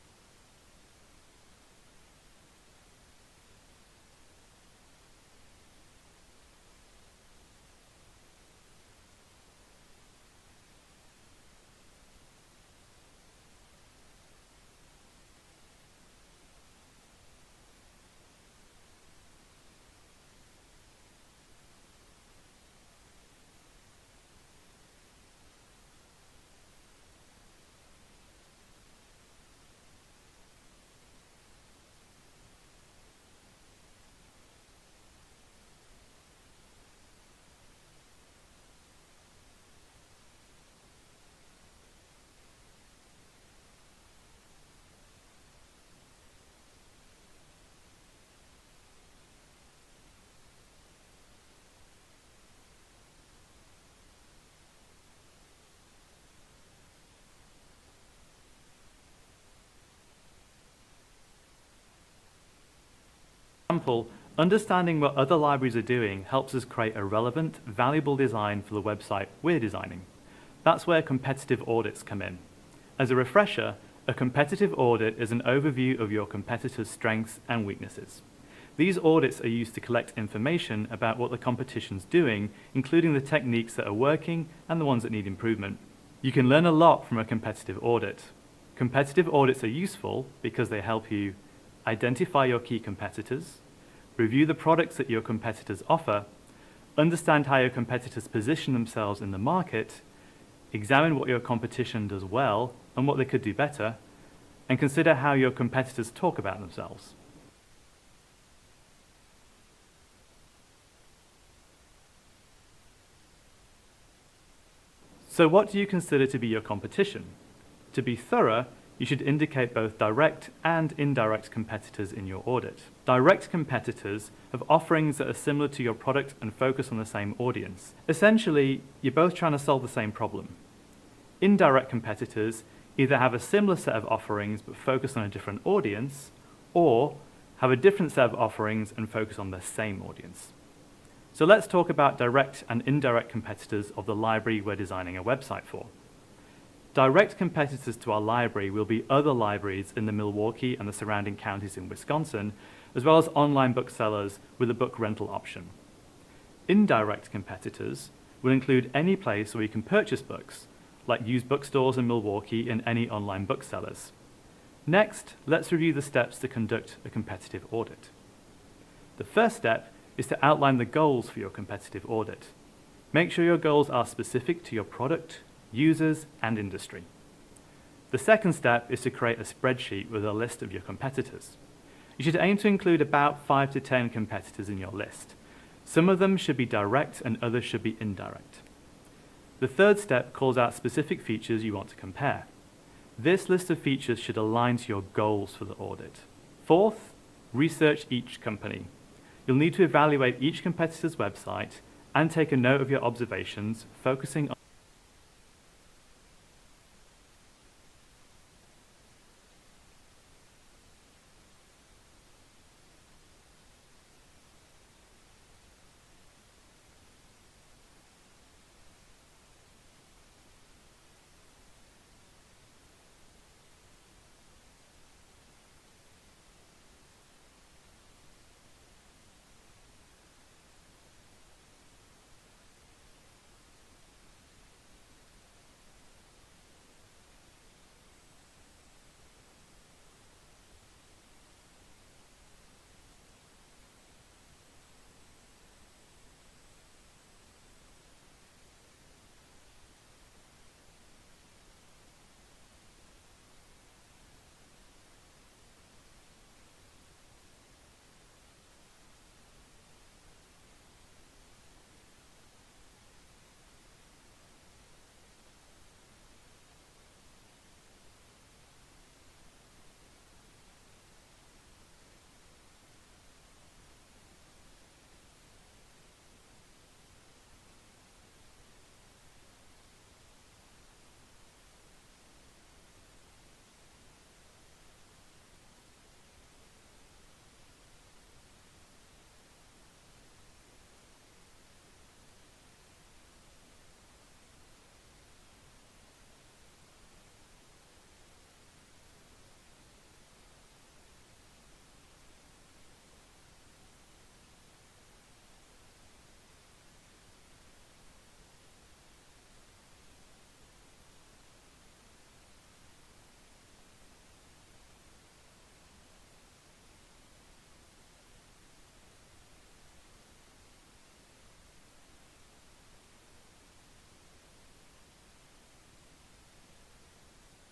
example, understanding what other libraries are doing helps us create a relevant, valuable design for the website we're designing. That's where competitive audits come in. As a refresher, a competitive audit is an overview of your competitor's strengths and weaknesses. These audits are used to collect information about what the competition's doing, including the techniques that are working and the ones that need improvement. You can learn a lot from a competitive audit. Competitive audits are useful because they help you identify your key competitors, review the products that your competitors offer, understand how your competitors position themselves in the market, examine what your competition does well and what they could do better, and consider how your competitors talk about themselves. So what do you consider to be your competition? To be thorough, you should indicate both direct and indirect competitors in your audit. Direct competitors have offerings that are similar to your product and focus on the same audience. Essentially, you're both trying to solve the same problem. Indirect competitors either have a similar set of offerings but focus on a different audience, or have a different set of offerings and focus on the same audience. So let's talk about direct and indirect competitors of the library we're designing a website for. Direct competitors to our library will be other libraries in the Milwaukee and the surrounding counties in Wisconsin, as well as online booksellers with a book rental option. Indirect competitors will include any place where you can purchase books, like used bookstores in Milwaukee and any online booksellers. Next, let's review the steps to conduct a competitive audit. The first step is to outline the goals for your competitive audit. Make sure your goals are specific to your product, users, and industry. The second step is to create a spreadsheet with a list of your competitors. You should aim to include about 5 to 10 competitors in your list. Some of them should be direct and others should be indirect. The third step calls out specific features you want to compare. This list of features should align to your goals for the audit. Fourth, research each company. You'll need to evaluate each competitor's website and take a note of your observations, focusing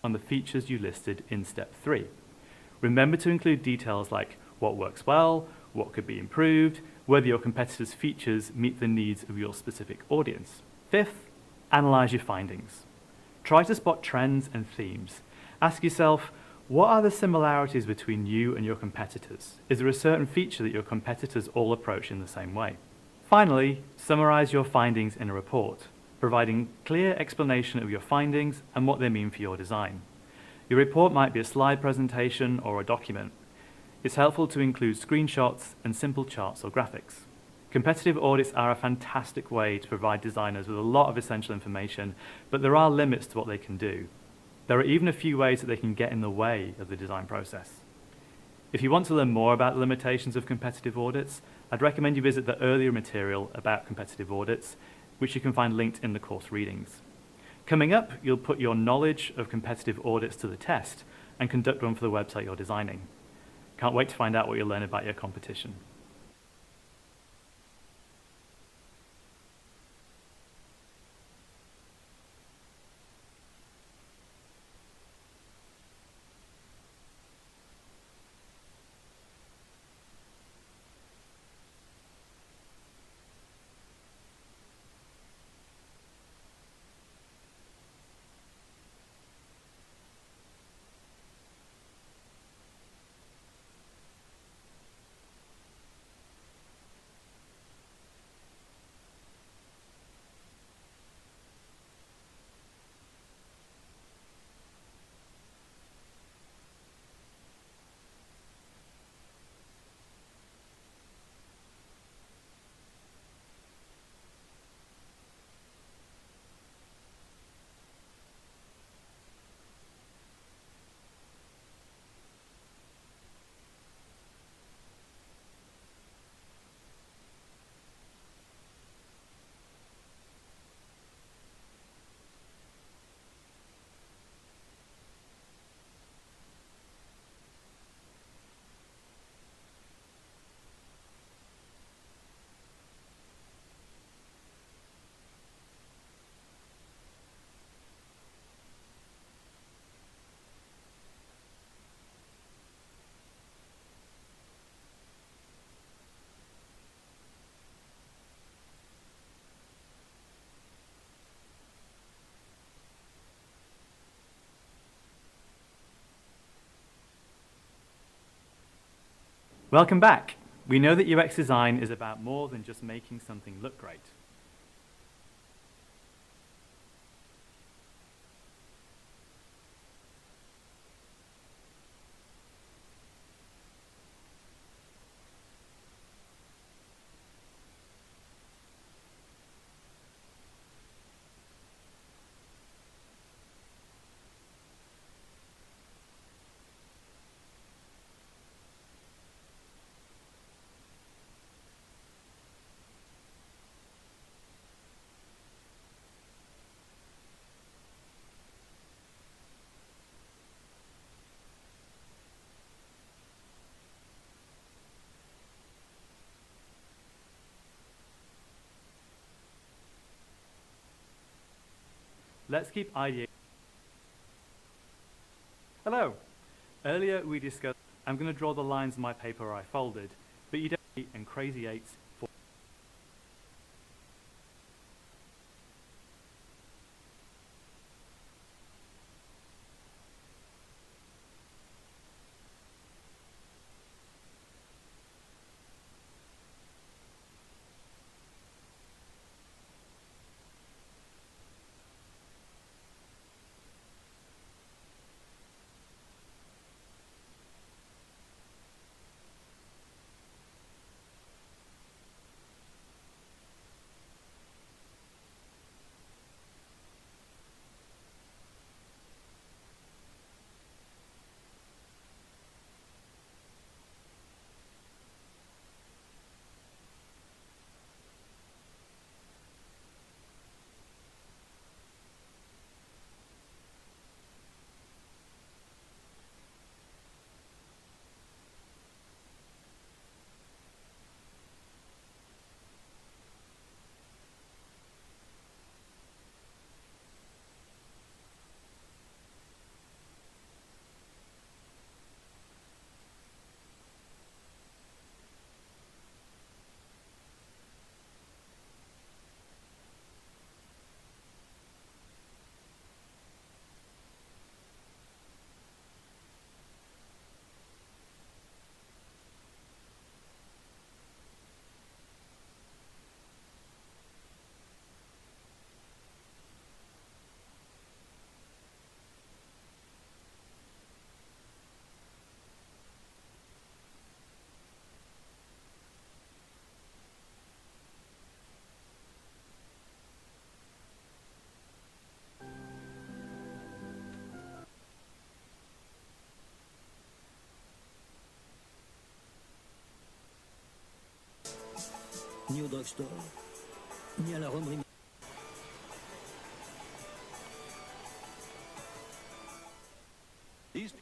on the features you listed in step 3. Remember to include details like what works well, what could be improved, whether your competitors' features meet the needs of your specific audience. Fifth, analyze your findings. Try to spot trends and themes. Ask yourself, what are the similarities between you and your competitors? Is there a certain feature that your competitors all approach in the same way? Finally, summarize your findings in a report, providing clear explanation of your findings and what they mean for your design. Your report might be a slide presentation or a document. It's helpful to include screenshots and simple charts or graphics. Competitive audits are a fantastic way to provide designers with a lot of essential information, but there are limits to what they can do. There are even a few ways that they can get in the way of the design process. If you want to learn more about the limitations of competitive audits, I'd recommend you visit the earlier material about competitive audits, which you can find linked in the course readings. Coming up, you'll put your knowledge of competitive audits to the test and conduct one for the website you're designing. Can't wait to find out what you'll learn about your competition. Welcome back. We know that UX design is about more than just making something look great. Let's keep ideating. Hello. Earlier we discussed, I'm going to draw the lines in my paper where I folded, but you don't need and crazy eights for ni au drugstore, ni à la romerie. These...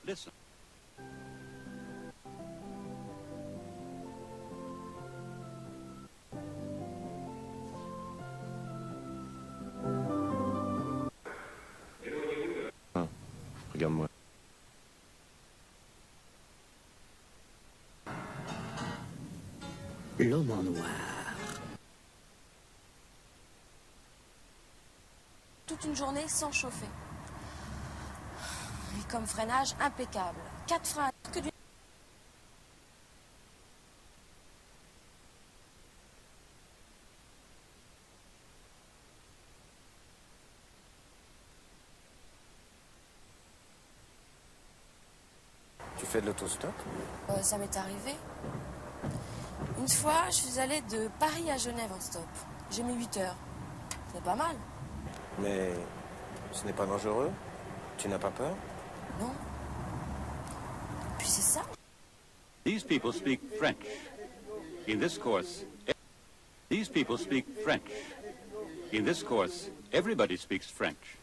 Listen. Regarde-moi. L'homme en noir. Toute une journée sans chauffer. Et comme freinage, impeccable. 4 freins que du... Tu fais de l'autostop? ça m'est arrivé. Une fois, je suis allée de Paris à Genève en stop. J'ai mis 8 heures. C'est pas mal. Mais ce n'est pas dangereux? Tu n'as pas peur? Non. Puis c'est ça. These people speak French. In this course, these people speak French. In this course, everybody speaks French.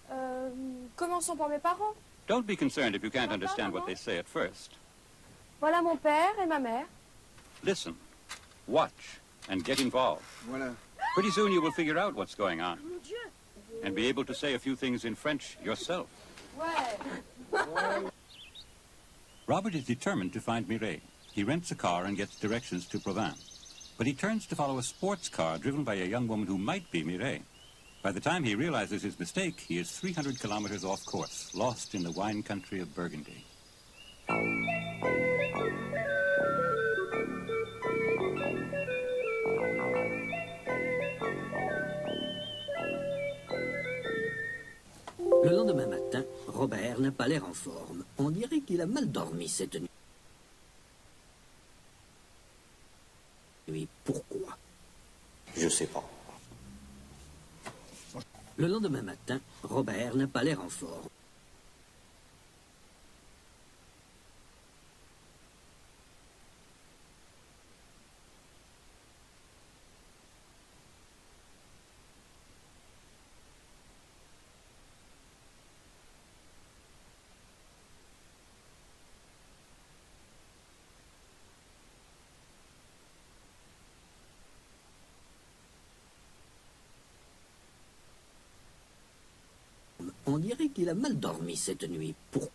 Commençons par mes parents. Don't be concerned if you can't understand what they say at first. Voilà mon père et ma mère. Listen, watch, and get involved. Voilà. Pretty soon you will figure out what's going on. And be able to say a few things in French yourself. Ouais. Robert is determined to find Mireille. He rents a car and gets directions to Provence. But he turns to follow a sports car driven by a young woman who might be Mireille. By the time he realizes his mistake, he is 300 kilometers off course, lost in the wine country of Burgundy. Le lendemain matin, Robert n'a pas l'air en forme. On dirait qu'il a mal dormi cette nuit. Pourquoi? Je sais pas. Le lendemain matin, Robert n'a pas l'air en forme. On dirait qu'il a mal dormi cette nuit. Pourquoi?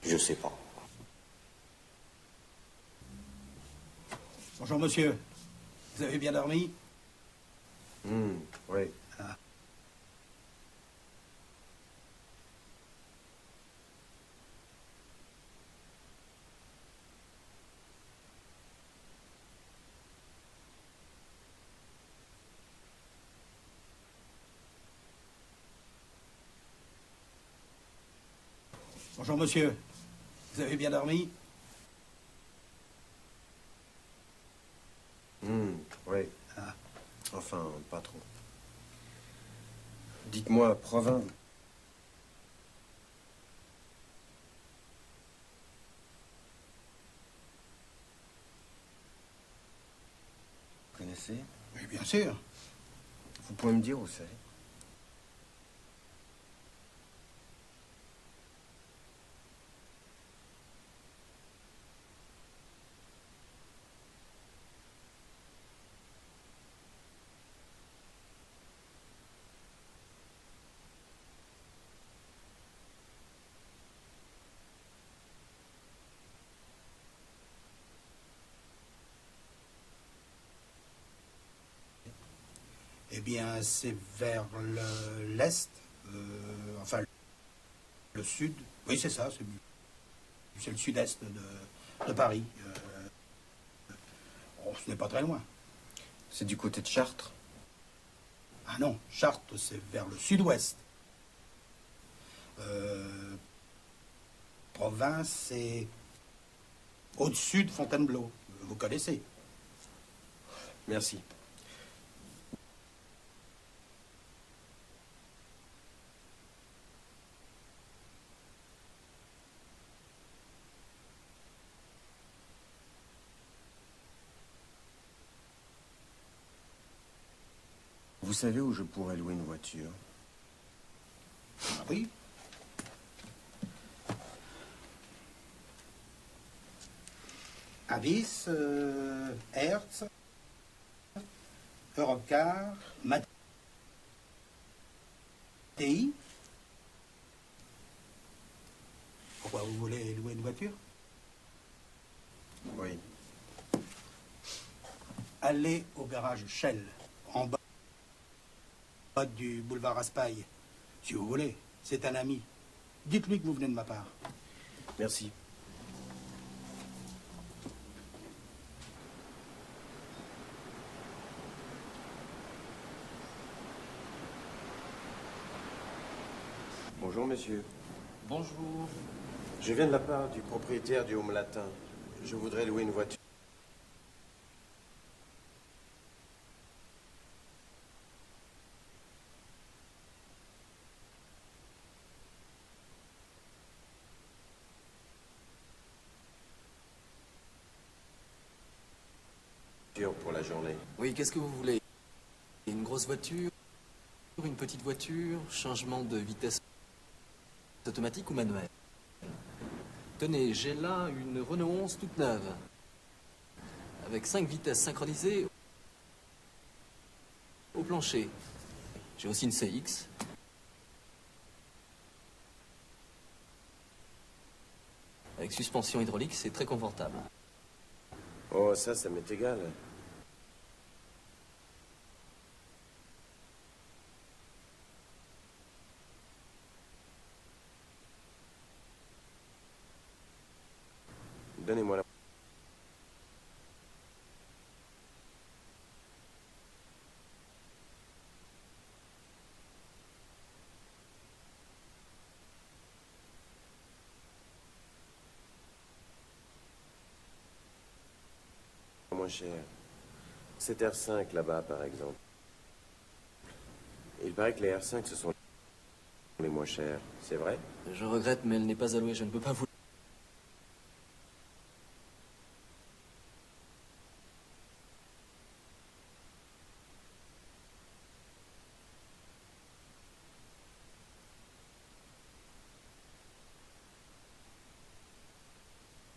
Je sais pas. Bonjour monsieur. Vous avez bien dormi? Oui. Ah. Bonjour monsieur. Vous avez bien dormi? Oui. Ah. Enfin, pas trop. Dites-moi, Provins. Vous connaissez? Oui, bien sûr. Vous pouvez me dire où c'est? Eh bien, c'est vers l'est, enfin le sud. Oui, c'est ça, c'est le sud-est de Paris. Ce n'est pas très loin. C'est du côté de Chartres? Ah non, Chartres, c'est vers le sud-ouest. Provins, c'est au-dessus de Fontainebleau. Vous connaissez? Merci. Vous savez où je pourrais louer une voiture? Ah oui. Avis, Hertz, Europcar, Mattei. Pourquoi vous voulez louer une voiture? Oui. Allez au garage Shell, en bas du boulevard Raspail. Si vous voulez, c'est un ami. Dites-lui que vous venez de ma part. Merci. Bonjour, monsieur. Bonjour. Je viens de la part du propriétaire du Home Latin. Je voudrais louer une voiture. Pour la journée. Oui, qu'est-ce que vous voulez? Une grosse voiture? Une petite voiture? Changement de vitesse automatique ou manuel? Tenez, j'ai là une Renault 11 toute neuve. Avec 5 vitesses synchronisées au plancher. J'ai aussi une CX. Avec suspension hydraulique, c'est très confortable. Oh, ça m'est égal. Donnez-moi la... moins cher. Cet R5 là-bas, par exemple. Il paraît que les R5, ce sont les moins chers. C'est vrai? Je regrette, mais elle n'est pas allouée. Je ne peux pas vous...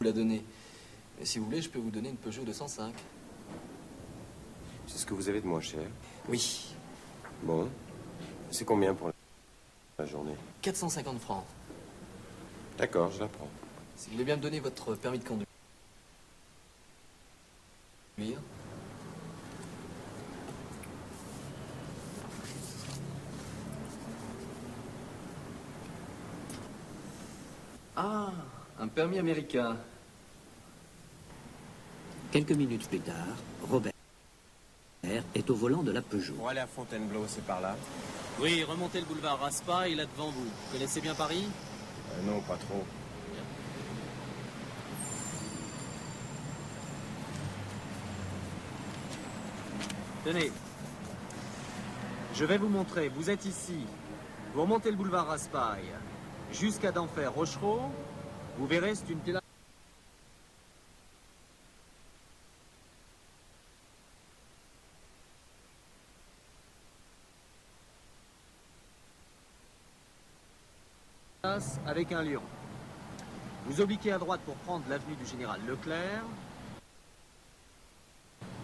la donner. Mais si vous voulez, je peux vous donner une Peugeot 205. C'est ce que vous avez de moins cher. Oui, Bon. C'est combien pour la journée? 450 francs. D'accord, je la prends. Si vous voulez bien me donner votre permis de conduire. Ah, un permis américain. Quelques minutes plus tard, Robert est au volant de la Peugeot. Pour aller à Fontainebleau, c'est par là? Oui, remontez le boulevard Raspail, là devant vous. Vous connaissez bien Paris? Non, pas trop. Tenez. Je vais vous montrer. Vous êtes ici. Vous remontez le boulevard Raspail jusqu'à d'Enfer Rochereau. Vous verrez, c'est une terrasse. Avec un lion. Vous obliquez à droite pour prendre l'avenue du Général Leclerc.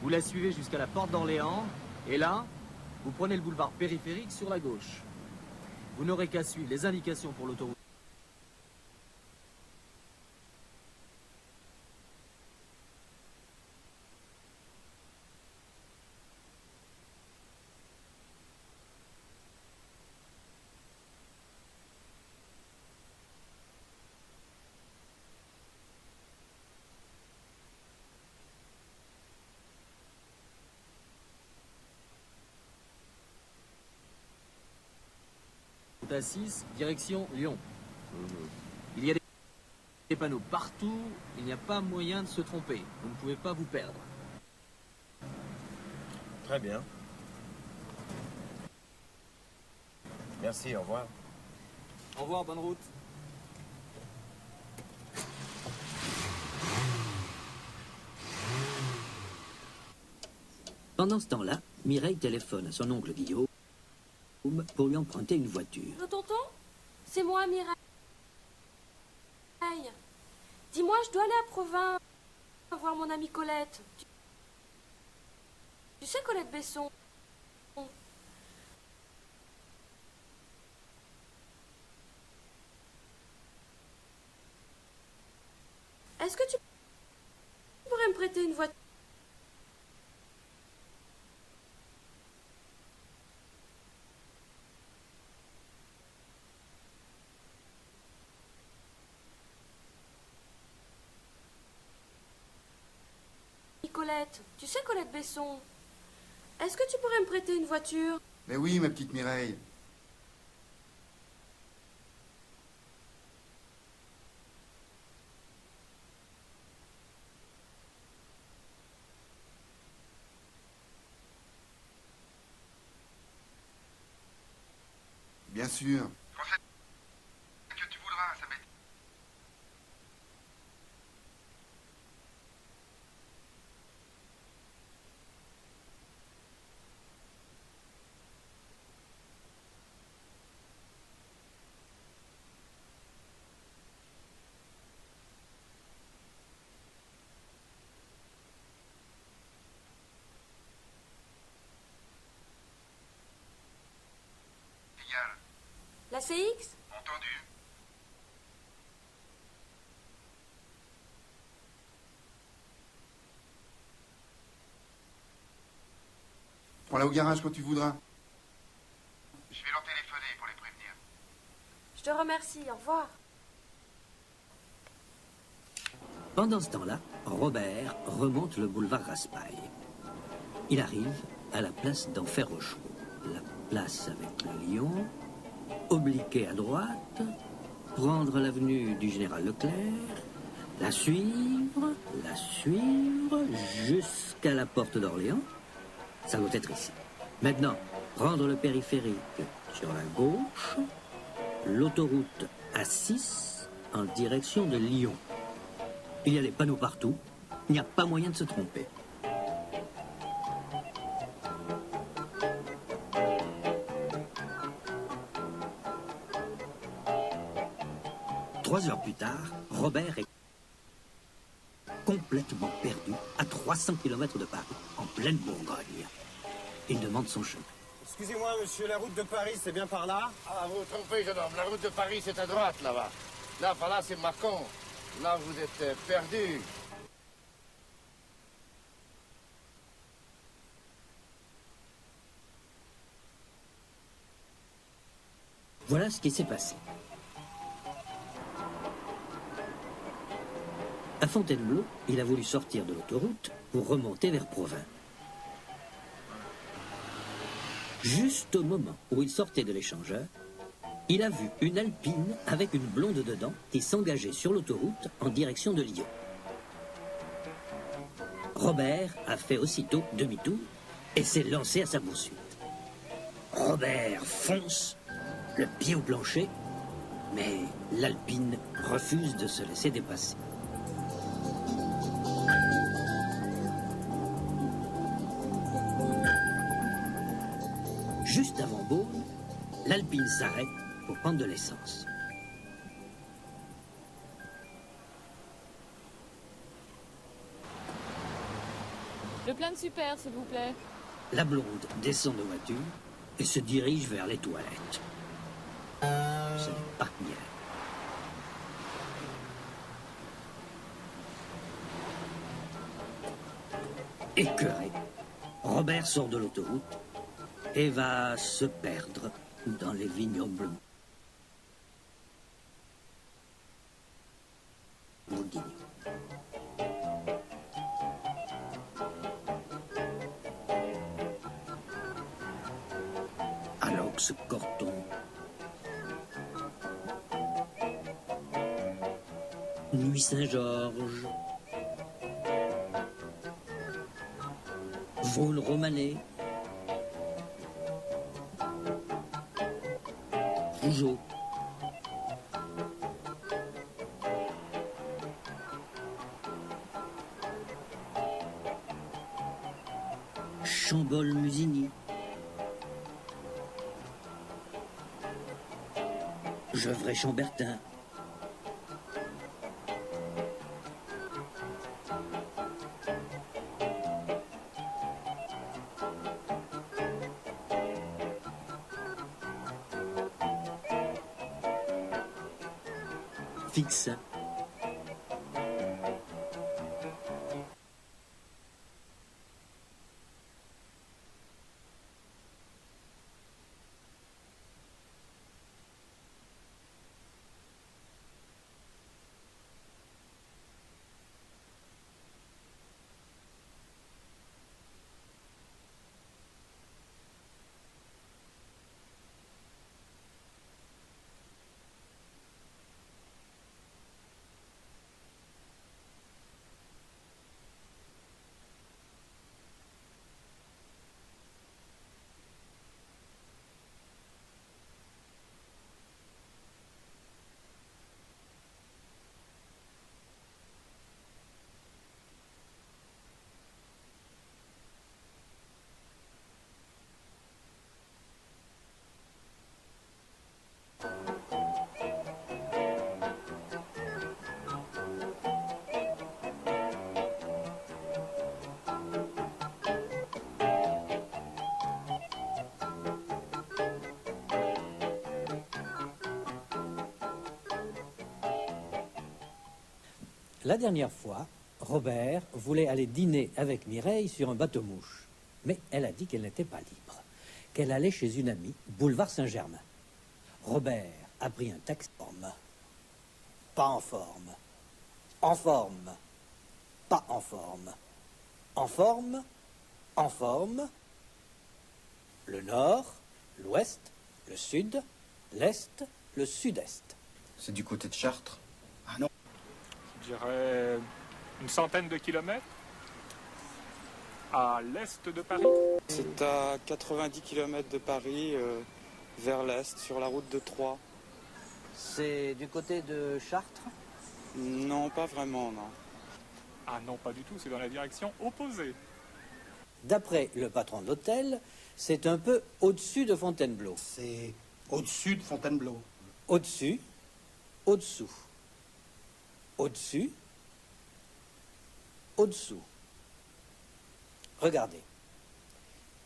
Vous la suivez jusqu'à la porte d'Orléans. Et là, vous prenez le boulevard périphérique sur la gauche. Vous n'aurez qu'à suivre les indications pour l'autoroute. À 6, direction Lyon. Il y a des panneaux partout, il n'y a pas moyen de se tromper. Vous ne pouvez pas vous perdre. Très bien. Merci, au revoir. Au revoir, bonne route. Pendant ce temps-là, Mireille téléphone à son oncle Guillaume pour lui emprunter une voiture. Tonton, c'est moi, Mireille. Dis-moi, je dois aller à Provins voir mon amie Colette. Tu sais Colette Besson? Est-ce que tu pourrais me prêter une voiture? Colette, tu sais Colette Besson? Est-ce que tu pourrais me prêter une voiture? Mais oui, ma petite Mireille. Bien sûr. Quand c'est que tu voudras, ça m'est... La CX? Entendu. Prends-la au garage quand tu voudras. Je vais leur téléphoner pour les prévenir. Je te remercie, au revoir. Pendant ce temps-là, Robert remonte le boulevard Raspail. Il arrive à la place d'Enfer Rochereau. La place avec le lion, obliquer à droite, prendre l'avenue du Général Leclerc, la suivre, jusqu'à la porte d'Orléans. Ça doit être ici. Maintenant, prendre le périphérique sur la gauche, l'autoroute A6 en direction de Lyon. Il y a des panneaux partout, il n'y a pas moyen de se tromper. Trois heures plus tard, Robert est complètement perdu à 300 km de Paris, en pleine Bourgogne. Il demande son chemin. Excusez-moi, monsieur, la route de Paris, c'est bien par là? Ah, vous vous trompez, jeune homme. La route de Paris, c'est à droite, là-bas. Là, par là, c'est Mâcon. Là, vous êtes perdu. Voilà ce qui s'est passé. À Fontainebleau, il a voulu sortir de l'autoroute pour remonter vers Provins. Juste au moment où il sortait de l'échangeur, il a vu une alpine avec une blonde dedans qui s'engageait sur l'autoroute en direction de Lyon. Robert a fait aussitôt demi-tour et s'est lancé à sa poursuite. Robert fonce, le pied au plancher, mais l'Alpine refuse de se laisser dépasser. Juste avant Beaune, l'Alpine s'arrête pour prendre de l'essence. Le plein de super, s'il vous plaît. La blonde descend de voiture et se dirige vers les toilettes. Ce n'est pas bien. Écœuré, Robert sort de l'autoroute et va se perdre dans les vignobles bourguignons. Alors que ce cordon Nuit Saint-Georges, Vaule Romanée, Rougeau, Chambol-Musigny, Gevrey-Chambertin, Fixe. La dernière fois, Robert voulait aller dîner avec Mireille sur un bateau-mouche. Mais elle a dit qu'elle n'était pas libre, qu'elle allait chez une amie, boulevard Saint-Germain. Robert a pris un taxi. Pas en forme. En forme. Pas en forme. En forme. En forme. Le nord, l'ouest, le sud, l'est, le sud-est. C'est du côté de Chartres? Ah non. Je dirais une centaine de kilomètres à l'est de Paris. C'est à 90 km de Paris, vers l'est, sur la route de Troyes. C'est du côté de Chartres? Non, pas vraiment, non. Ah non, pas du tout, c'est dans la direction opposée. D'après le patron de l'hôtel, c'est un peu au-dessus de Fontainebleau. C'est au-dessus de Fontainebleau. Au-dessus, au-dessous. Au-dessus, au-dessous. Regardez.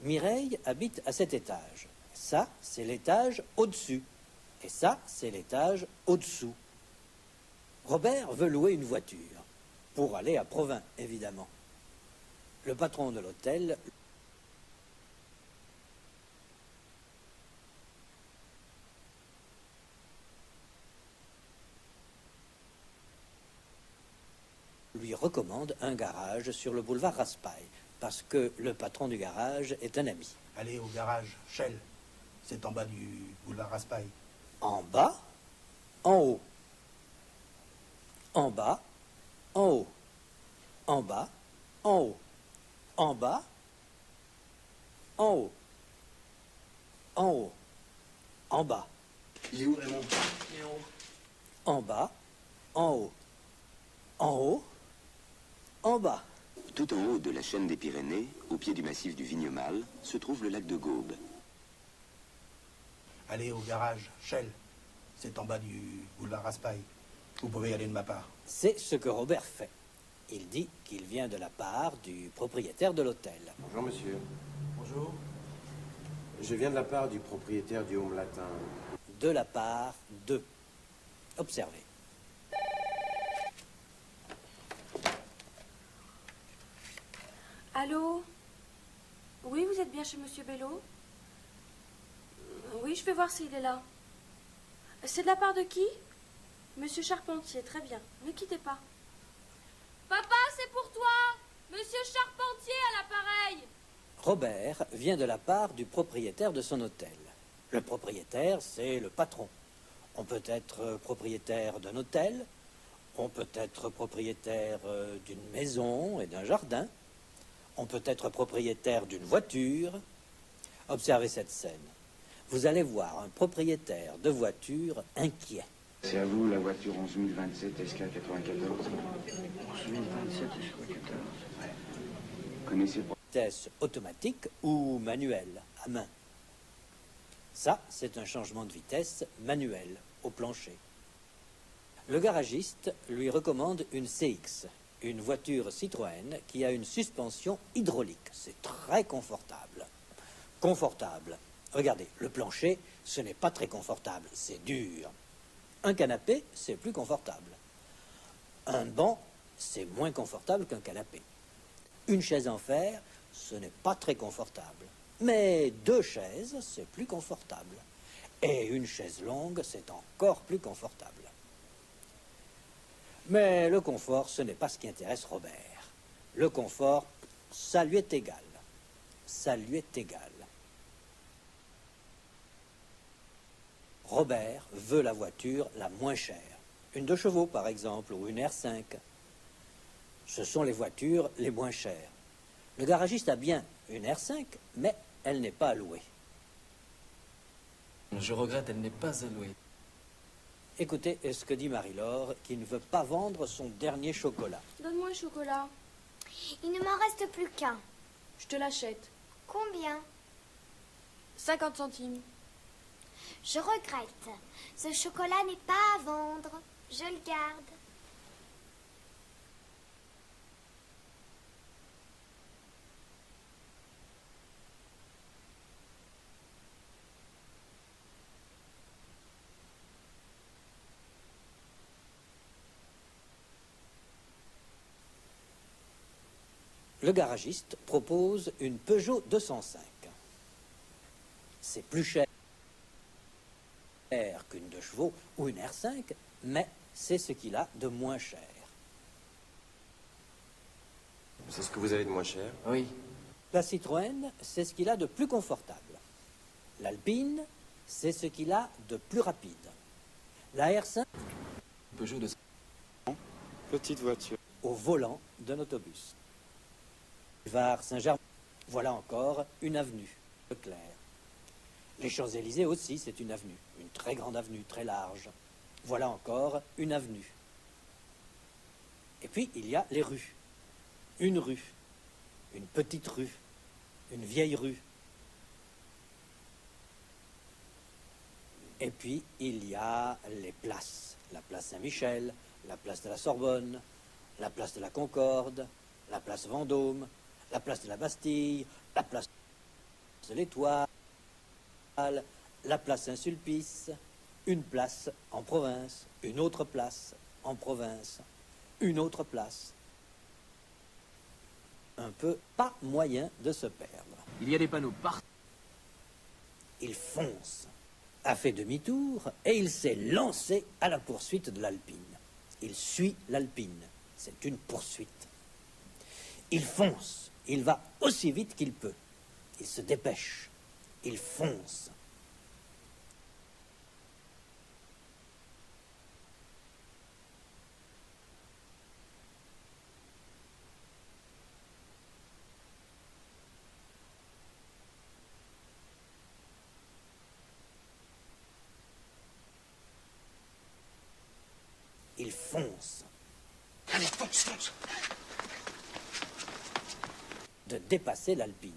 Mireille habite à cet étage. Ça, c'est l'étage au-dessus. Et ça, c'est l'étage au-dessous. Robert veut louer une voiture. Pour aller à Provins, évidemment. Le patron de l'hôtel lui recommande un garage sur le boulevard Raspail, parce que le patron du garage est un ami. Allez au garage Shell, c'est en bas du boulevard Raspail. En bas, en haut. En bas, en haut. En bas, en haut. En bas, En haut. En haut. En bas. Il est où, Raymond? Il est en haut. En bas. En haut. En haut. En bas. Tout en haut de la chaîne des Pyrénées, au pied du massif du Vignemale, se trouve le lac de Gaube. Allez au garage, Shell. C'est en bas du boulevard Raspail. Vous pouvez y aller de ma part. C'est ce que Robert fait. Il dit qu'il vient de la part du propriétaire de l'hôtel. Bonjour, monsieur. Bonjour. Je viens de la part du propriétaire du Home Latin. De la part de. Observez. Allô? Oui, vous êtes bien chez Monsieur Bello? Oui, je vais voir s'il est là. C'est de la part de qui? Monsieur Charpentier, très bien. Ne quittez pas. Papa, c'est pour toi! Monsieur Charpentier à l'appareil! Robert vient de la part du propriétaire de son hôtel. Le propriétaire, c'est le patron. On peut être propriétaire d'un hôtel, on peut être propriétaire d'une maison et d'un jardin, on peut être propriétaire d'une voiture. Observez cette scène. Vous allez voir un propriétaire de voiture inquiet. C'est à vous la voiture 11027 SK94. 11027 SK94. Connaissez pas? Vitesse automatique ou manuelle, à main. Ça, c'est un changement de vitesse manuel, au plancher. Le garagiste lui recommande une CX, une voiture Citroën qui a une suspension hydraulique. C'est très confortable. Confortable. Regardez, le plancher, ce n'est pas très confortable, c'est dur. Un canapé, c'est plus confortable. Un banc, c'est moins confortable qu'un canapé. Une chaise en fer, ce n'est pas très confortable. Mais 2 chaises, c'est plus confortable. Et une chaise longue, c'est encore plus confortable. Mais le confort, ce n'est pas ce qui intéresse Robert. Le confort, ça lui est égal. Ça lui est égal. Robert veut la voiture la moins chère. Une 2 chevaux, par exemple, ou une R5. Ce sont les voitures les moins chères. Le garagiste a bien une R5, mais elle n'est pas allouée. Je regrette, elle n'est pas allouée. Écoutez ce que dit Marie-Laure, qui ne veut pas vendre son dernier chocolat. Donne-moi un chocolat. Il ne m'en reste plus qu'un. Je te l'achète. Combien? 50 centimes. Je regrette. Ce chocolat n'est pas à vendre. Je le garde. Le garagiste propose une Peugeot 205. C'est plus cher qu'une 2 chevaux ou une R5, mais c'est ce qu'il a de moins cher. C'est ce que vous avez de moins cher? Oui. La Citroën, c'est ce qu'il a de plus confortable. L'Alpine, c'est ce qu'il a de plus rapide. La R5, Peugeot de... Petite voiture. Au volant d'un autobus. Boulevard Saint-Germain, voilà encore une avenue, Leclerc. Les Champs-Élysées aussi, c'est une avenue, une très grande avenue, très large. Voilà encore une avenue. Et puis, il y a les rues. Une rue, une petite rue, une vieille rue. Et puis, il y a les places. La place Saint-Michel, la place de la Sorbonne, la place de la Concorde, la place Vendôme, la place de la Bastille, la place de l'Étoile, la place Saint-Sulpice, une place en province, une autre place en province, une autre place. Un peu pas moyen de se perdre. Il y a des panneaux partout. Il fonce, a fait demi-tour et il s'est lancé à la poursuite de l'Alpine. Il suit l'Alpine. C'est une poursuite. Il fonce. Il va aussi vite qu'il peut. Il se dépêche. Il fonce. Et fonce. Allez, fonce, fonce. De dépasser l'Alpine.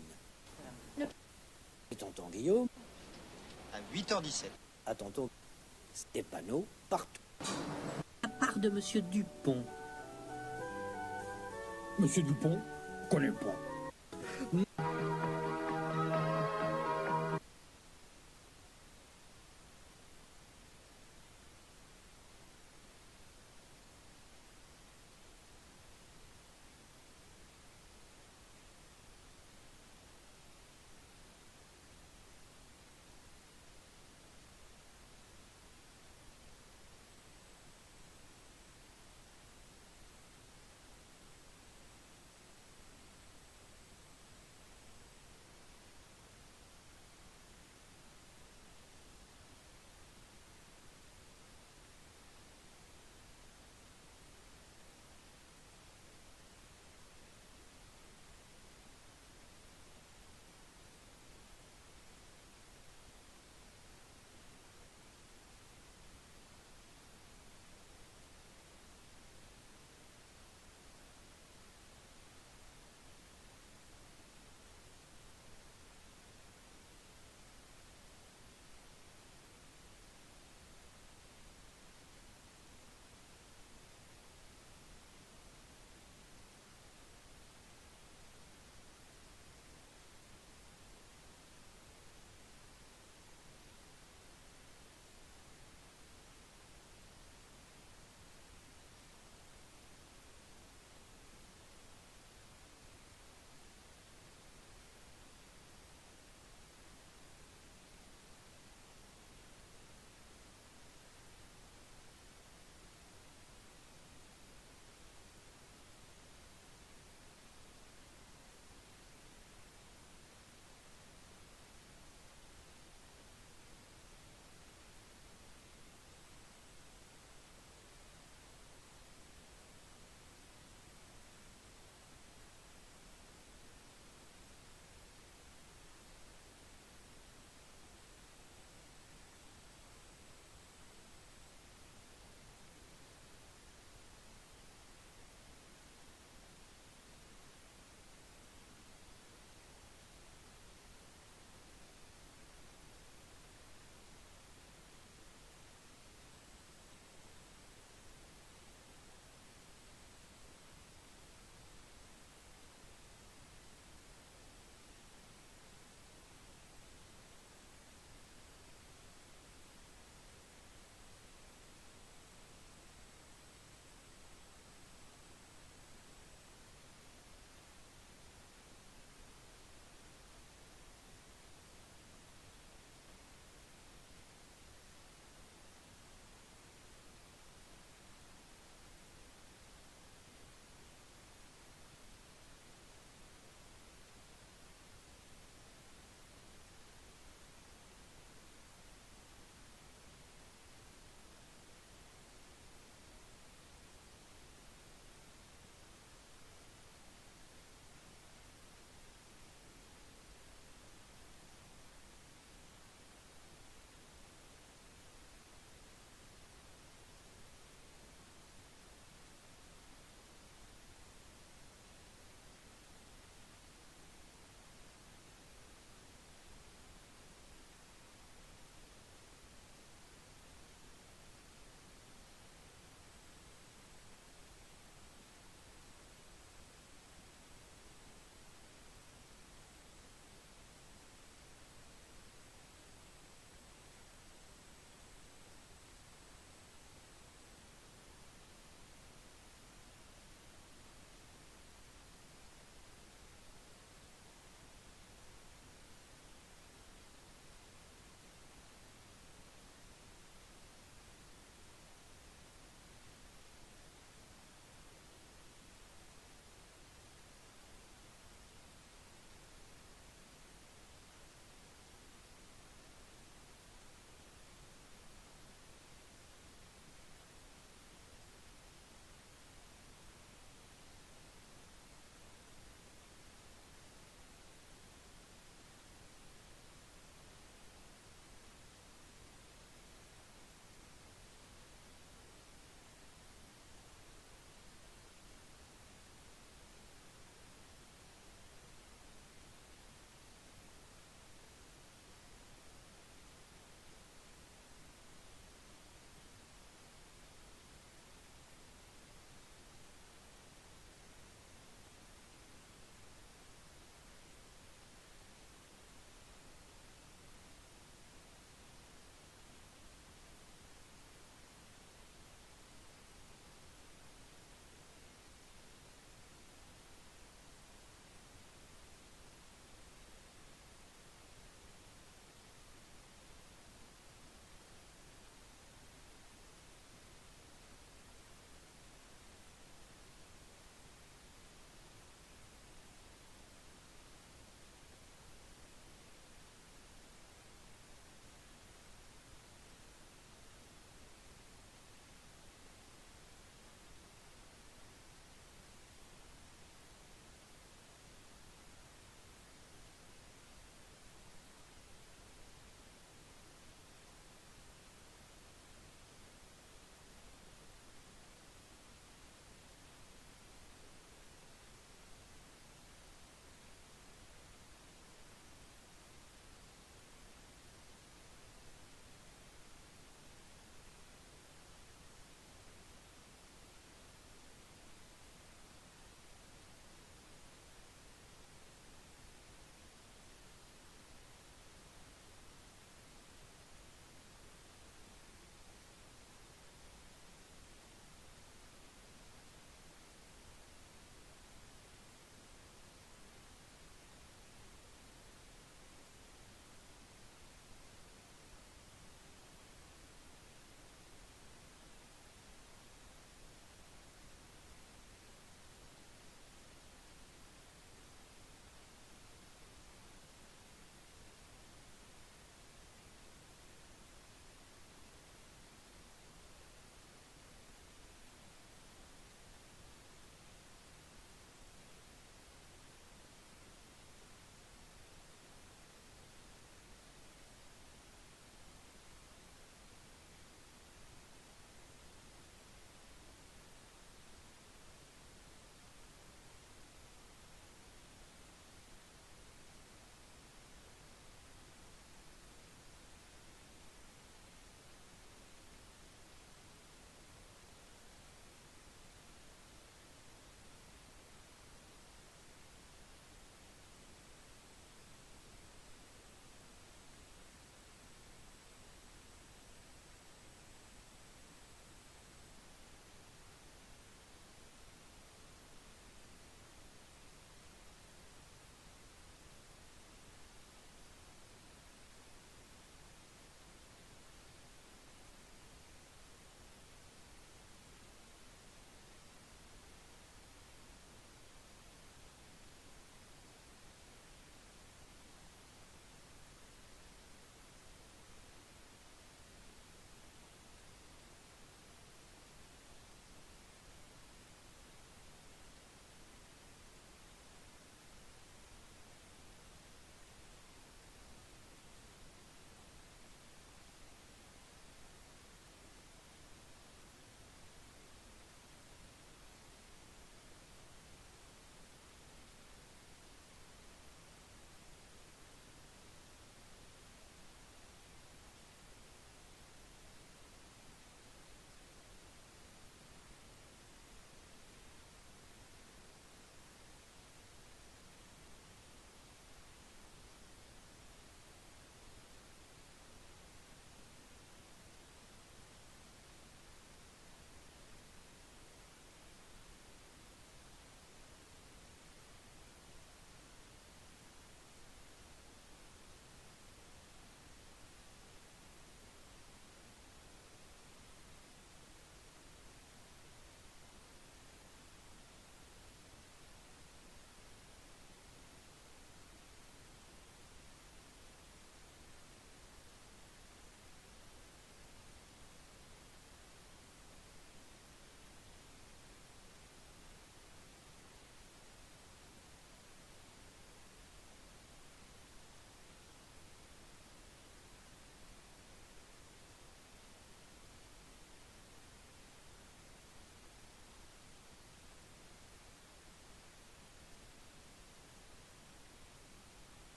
Et tonton Guillaume. À 8h17. À tonton Stépano, partout. À part de Monsieur Dupont. Monsieur Dupont, connais pas.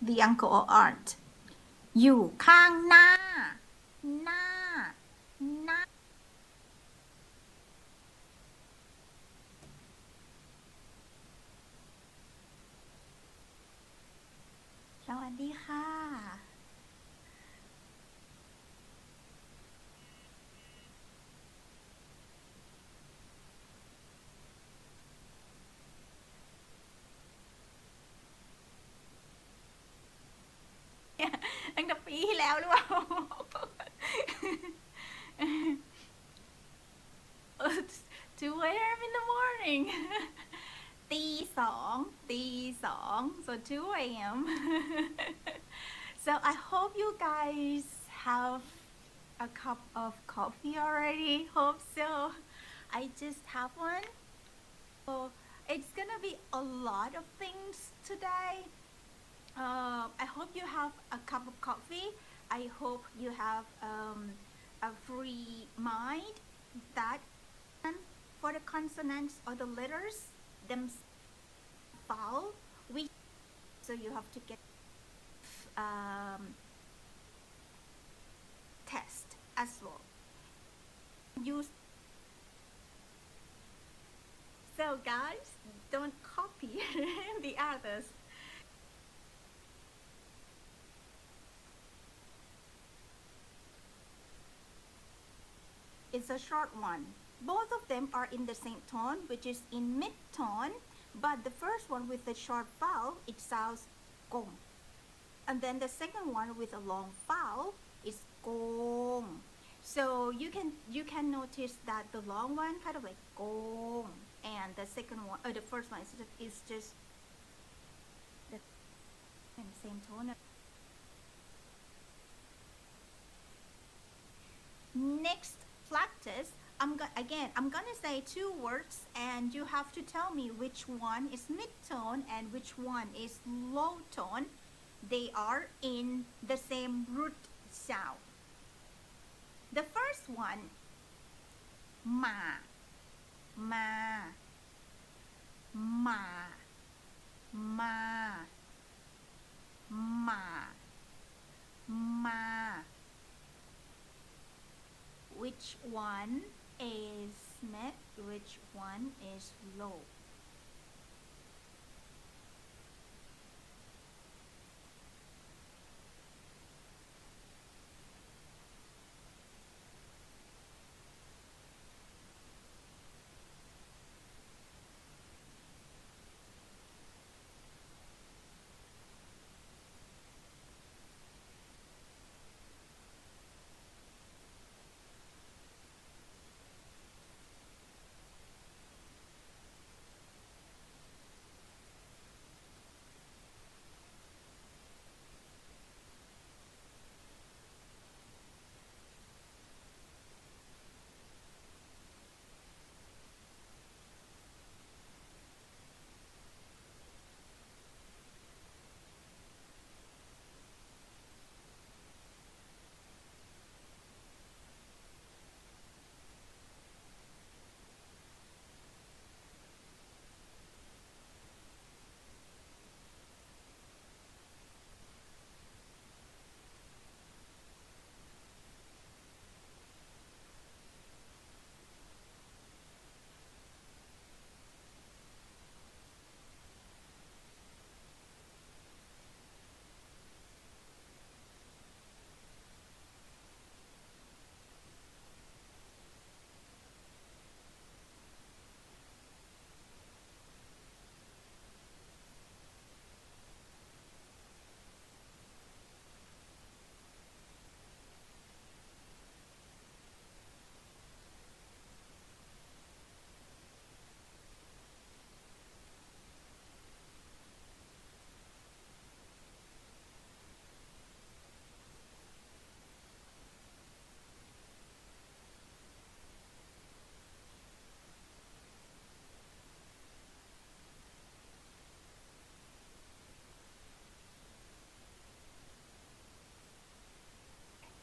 the uncle or aunt อยู่ข้างหน้าหน้าหน้าสวัสดีค่ะ ตั้งแต่ปีที่แล้วหรือเปล่า 2 a.m. in the morning ตีสอง so 2 a.m. so I hope you guys have a cup of coffee already. Hope so. I just have one. So it's gonna be a lot of things today. I hope you have a cup of coffee. I hope you have a free mind that for the consonants or the letters themselves vowel we so you have to get test as well. Use so guys don't copy the others. It's a short one. Both of them are in the same tone, which is in mid-tone, but the first one with the short vowel, it sounds gong. And then the second one with a long vowel is gong. So you can notice that the long one kind of like gong, and the second one, the first one is just the same tone. Next practice, I'm gonna say 2 words and you have to tell me which one is mid-tone and which one is low tone. They are in the same root sound. The first one, ma, ma, ma, ma, ma, ma. Which one is mid? Which one is low?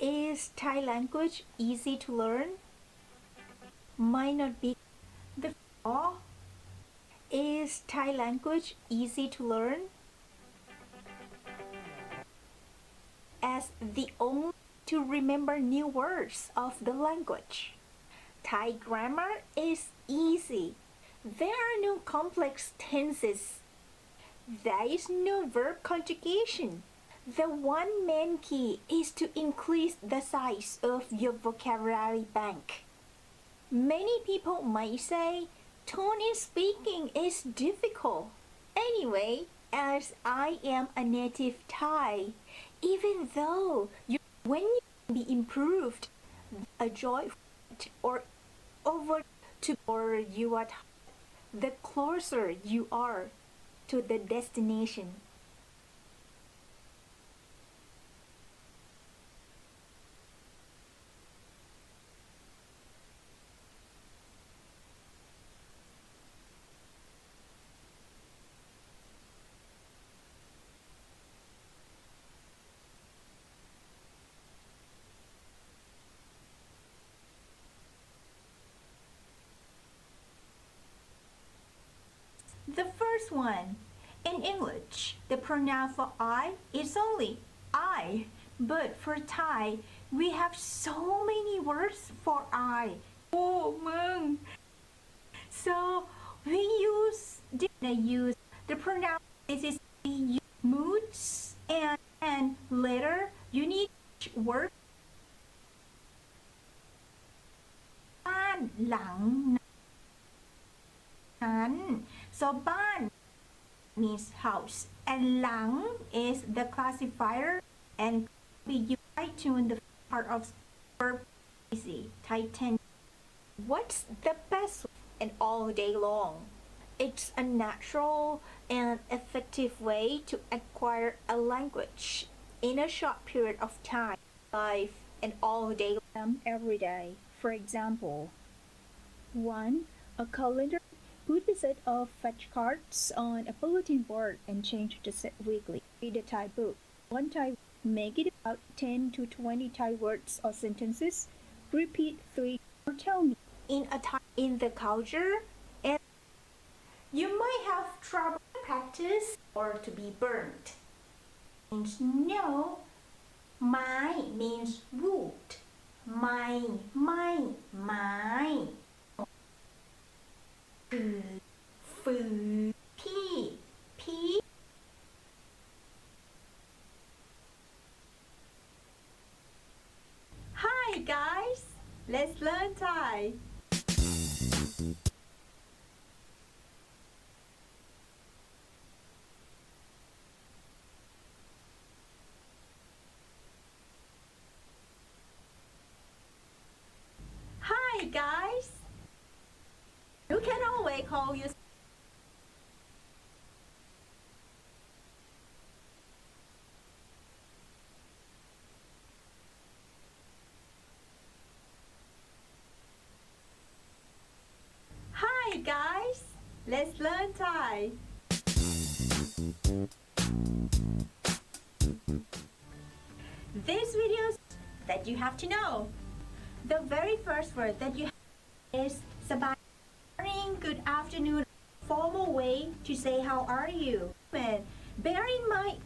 Is Thai language easy to learn? Might not be. The is Thai language easy to learn? as the only to remember new words of the language. Thai grammar is easy. There are no complex tenses. There is no verb conjugation. The one main key is to increase the size of your vocabulary bank. Many people might say, Tony speaking is difficult. Anyway, as I am a native Thai, even though when you be improved, a joy or over to or you are, the closer you are to the destination. The first one, in English, the pronoun for I is only I, but for Thai, we have so many words for I. Oh, man. So we use the pronoun. This is the moods and later you need word. บ้านหลังนั้น so บ้าน means house and หลัง is the classifier and we use to the part of verb easy Titan. What's the best and all day long? It's a natural and effective way to acquire a language in a short period of time, life and all day every day. For example, 1. A calendar. Put a set of fetch cards on a bulletin board and change the set weekly. Read a Thai book. One Thai. Make it about 10 to 20 Thai words or sentences. Repeat 3 or tell me. In the culture, and you might have trouble practice or to be burnt. Means no. My means wood. My. ฝืนพี่ Hi guys, let's learn Thai. Hi guys. You can always call you. Hi guys, let's learn Thai. These videos that you have to know. The very first word that you have is sabai. Morning, good afternoon, formal way to say how are you. And bear in mind,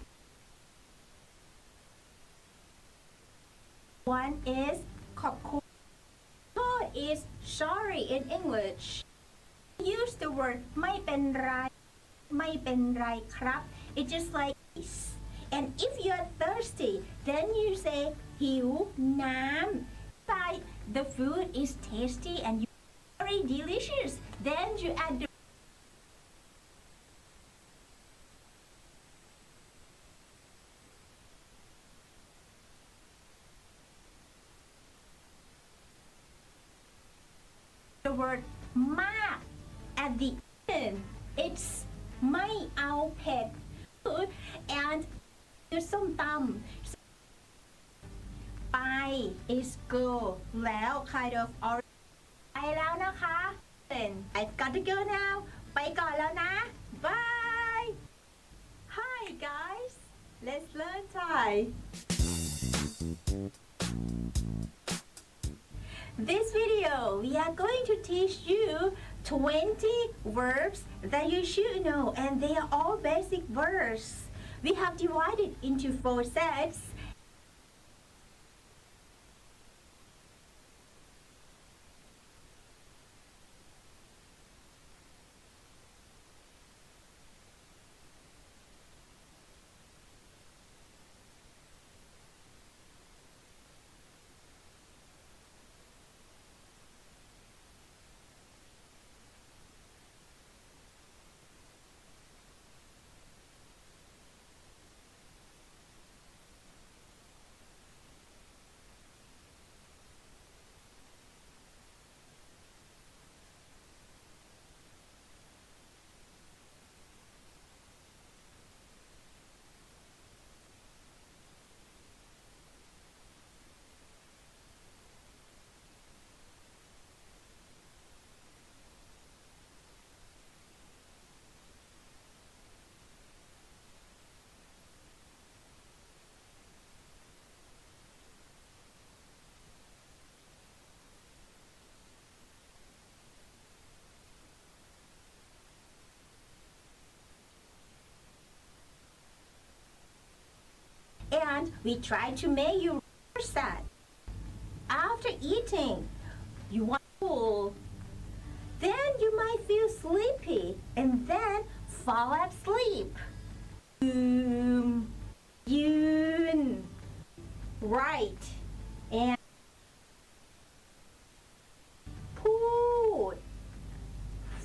one is ขอบคุณ two is sorry in English. Use the word ไม่เป็นไรครับ It's just like this. And if you're thirsty, then you say หิวน้ำ. The food is tasty and very delicious. Then you add the word มาก at the end. It's ไม่เอาเผ็ด and ส้มตำ ไป is go แล้ว kind of orange. ไปแล้วนะคะ Then I've got to go now ไปก่อนแล้วนะ Bye. Hi guys, let's learn Thai. This video we are going to teach you 20 verbs that you should know, and they are all basic verbs. We have divided into 4 sets. and we try to make you sad. After eating, you want full. Then you might feel sleepy and then fall asleep. Yoon. Right. Andพูด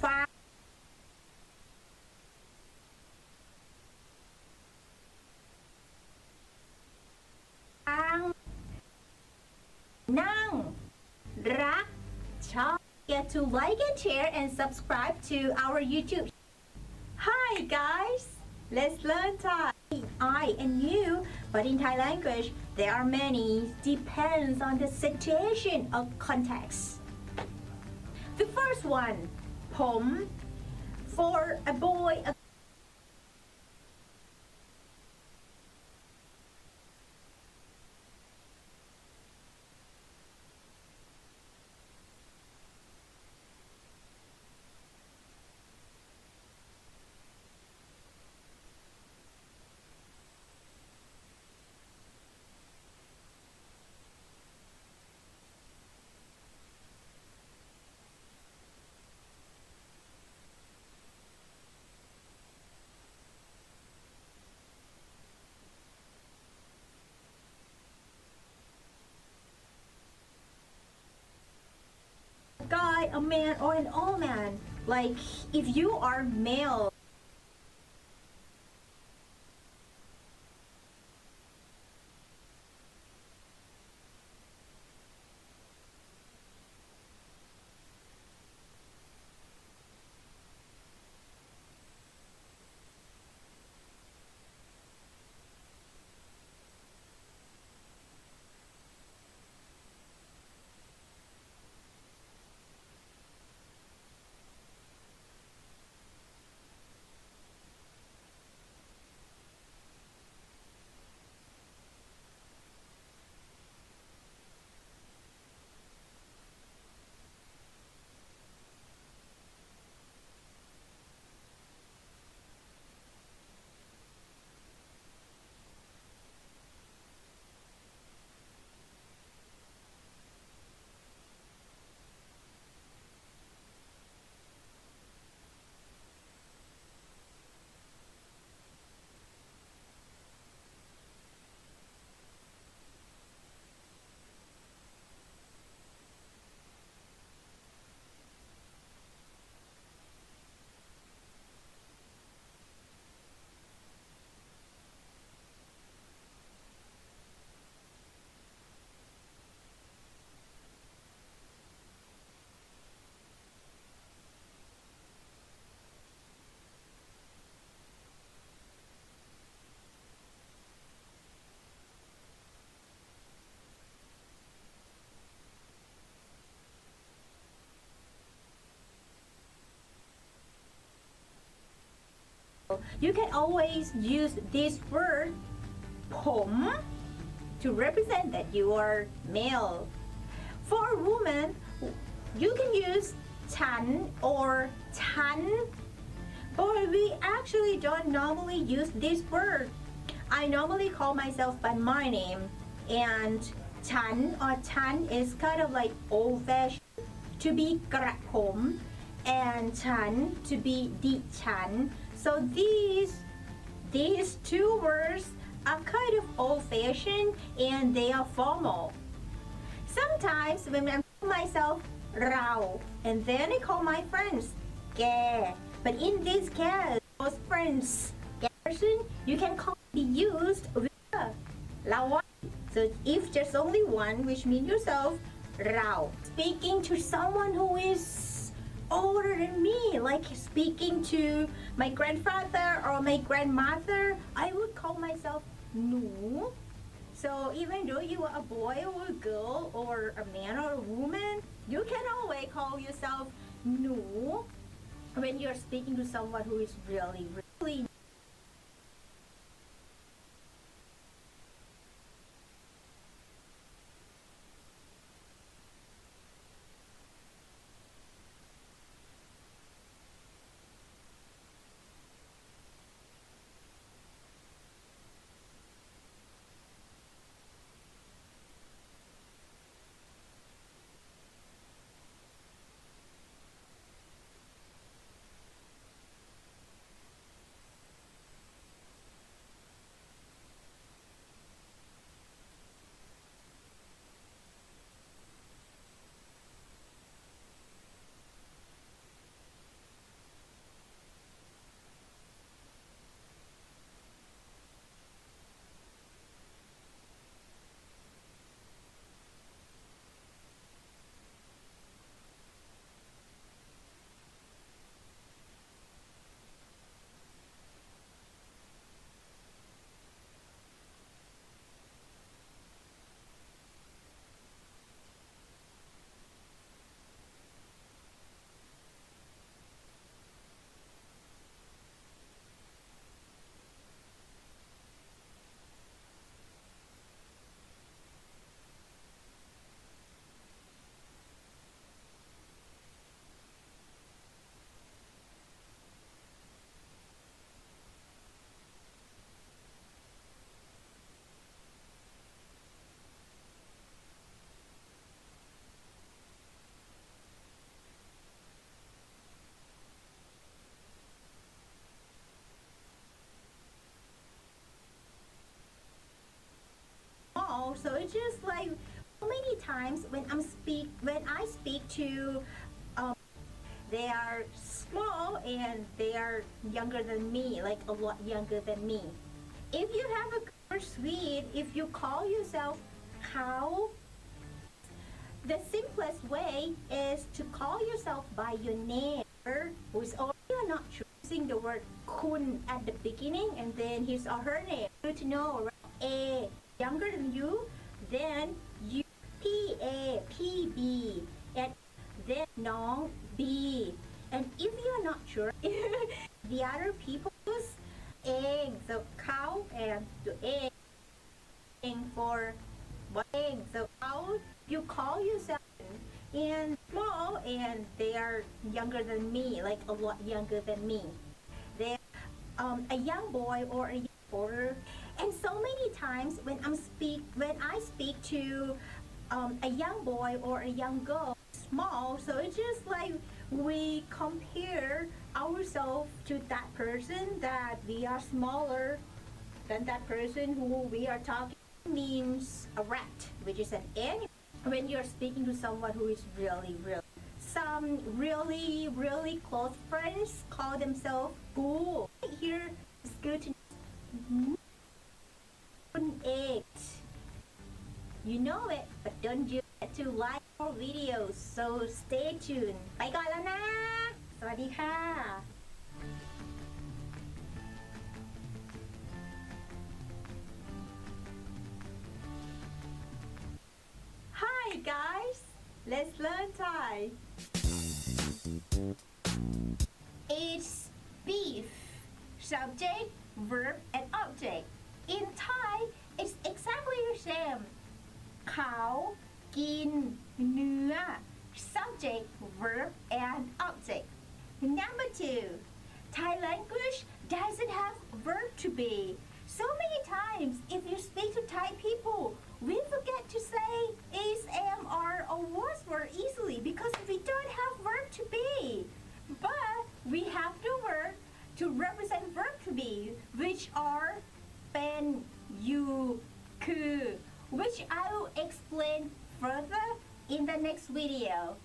ฟัง นั่ง รัก ชอบ Get to like and share and subscribe to our YouTube. Hi guys, let's learn Thai. I and you, but in Thai language there are many. Depends on the situation or context. The first one, ผม for a boy. Guy, a man, or an old man. Like if you are male. You can always use this word ผม to represent that you are male. For a woman, you can use ฉัน or ฉัน but we actually don't normally use this word. I normally call myself by my name, and ฉัน or ฉัน is kind of like old-fashioned to be กระผม and ฉัน to be ดิฉัน. So these two words are kind of old-fashioned and they are formal. Sometimes when I call myself เรา and then I call my friends แก but in this case, those friends person you can call be used with เรา so if there's only one, which means yourself เรา speaking to someone who is older than me, like speaking to my grandfather or my grandmother, I would call myself หนู So even though you are a boy or a girl or a man or a woman, you can always call yourself หนู when you're speaking to someone who is really So it's just like many times when I speak to they are small and they are younger than me, like a lot younger than me. If you have a girl sweet, if you call yourself cow, the simplest way is to call yourself by your name, who's already not choosing the word kun at the beginning, and then his or her name. You need to know, right? A younger than you, then you PA, PB, and then Nong B. And if you're not sure, the other people use egg, so cow and to egg for egg, so cow. You call yourself and small and they are younger than me, like a lot younger than me. They're a young boy or a young girl. And so many times when I speak to a young boy or a young girl, small, so it's just like we compare ourselves to that person that we are smaller than that person who we are talking means a rat, which is an animal. When you're speaking to someone who is some really close friends call themselves cool. Here it's good to know. You know it, but don't you get to like more videos, so stay tuned. ไปก่อนแล้วนะ สวัสดีค่ะ Hi guys, let's learn Thai. It's beef, subject, verb, and object. In Thai, it's exactly the same. เขากินเนื้อ subject, verb, and object. Number 2, Thai language doesn't have verb to be. So many times, if you speak to Thai people, we forget to say is, am, are, or was word easily because we don't have verb to be. But we have the verb to represent verb to be, which are เป็น you, คือ which I will explain further in the next video.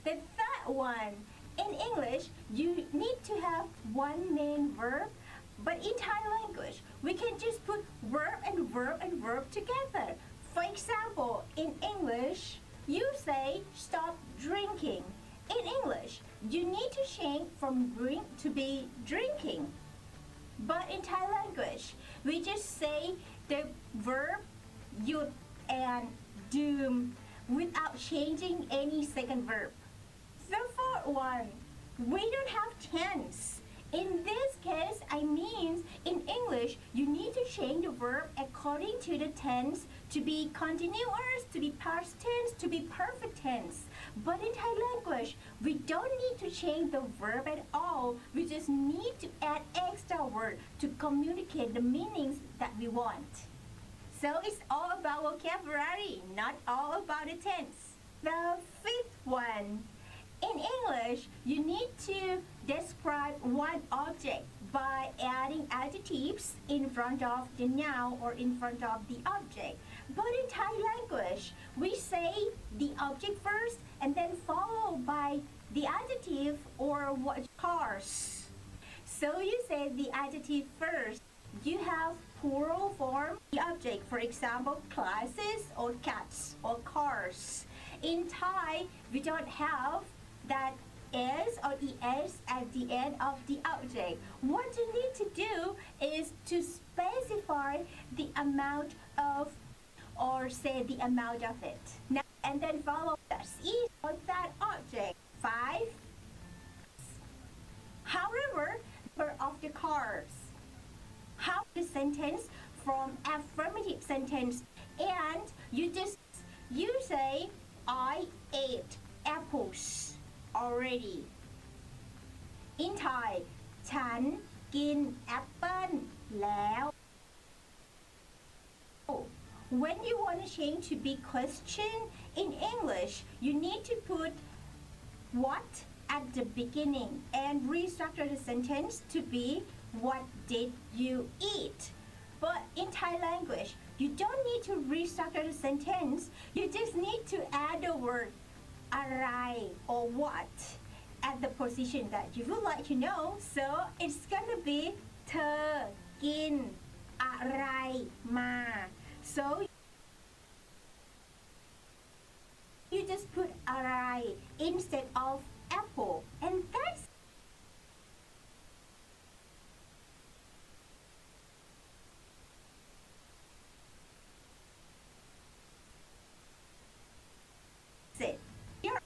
The third one, in English, you need to have one main verb, but in Thai language, we can just put verb and verb and verb together. For example, in English, you say stop drinking. In English, you need to change from drink to be drinking. But in Thai language, we just say the verb yut and doom without changing any second verb. The fourth one, we don't have tense. In this case, I mean in English, you need to change the verb according to the tense to be continuous, to be past tense, to be perfect tense. But in Thai language, we don't need to change the verb at all. We just need to add extra word to communicate the meanings that we want. So it's all about vocabulary, not all about the tense. The fifth one, in English, you need to describe one object by adding adjectives in front of the noun or in front of the object. But in Thai language, we say the object first and then followed by the adjective or what cars. So you say the adjective first. You have plural form the object, for example, classes or cats or cars. In Thai, we don't have that s or es at the end of the object. What you need to do is to specify the amount of or say the amount of it. Now, and then follow the e on that object. 5. However, number of the cars. How the sentence from affirmative sentence, and you say I ate apples already. In Thai ฉันกินแอปเปิ้ลแล้ว When you want to change to be question in English, you need to put what at the beginning and restructure the sentence to be what did you eat? But in Thai language, you don't need to restructure the sentence. You just need to add the word อะไร or what at the position that you would like to know. So it's gonna be เธอกินอะไรมา So you just put อะไร instead of apple, and that's it. You're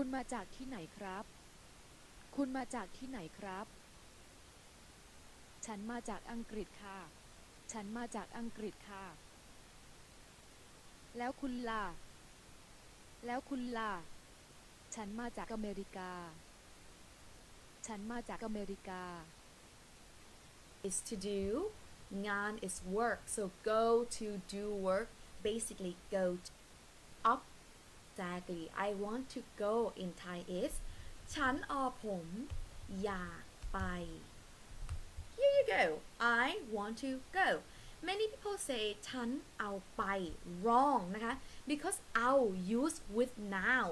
คุณมาจากที่ไหนครับ คุณมาจากที่ไหนครับ ฉันมาจากอังกฤษค่ะ ฉันมาจากอังกฤษค่ะ แล้วคุณล่ะ แล้วคุณล่ะ ฉันมาจากอเมริกา ฉันมาจากอเมริกา is to do งาน is work so go to do work basically go to up exactly I want to go in Thai is ฉันผมอยากไป here you go I want to go many people say ฉันเอาไป wrong นะคะ because เอา use with now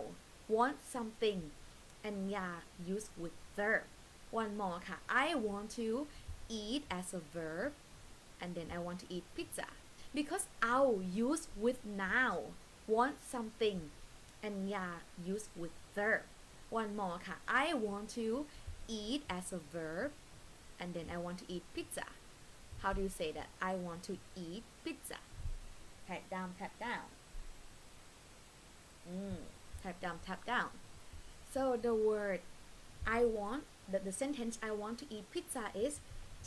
want something and อยาก use with verb one more ค่ะ I want to eat as a verb and then I want to eat pizza because เอา use with now want something and อยาก use with verb one more ค่ะ I want to eat as a verb and then I want to eat pizza how do you say that I want to eat pizza tap down tap down tap down tap down so the word I want the sentence I want to eat pizza is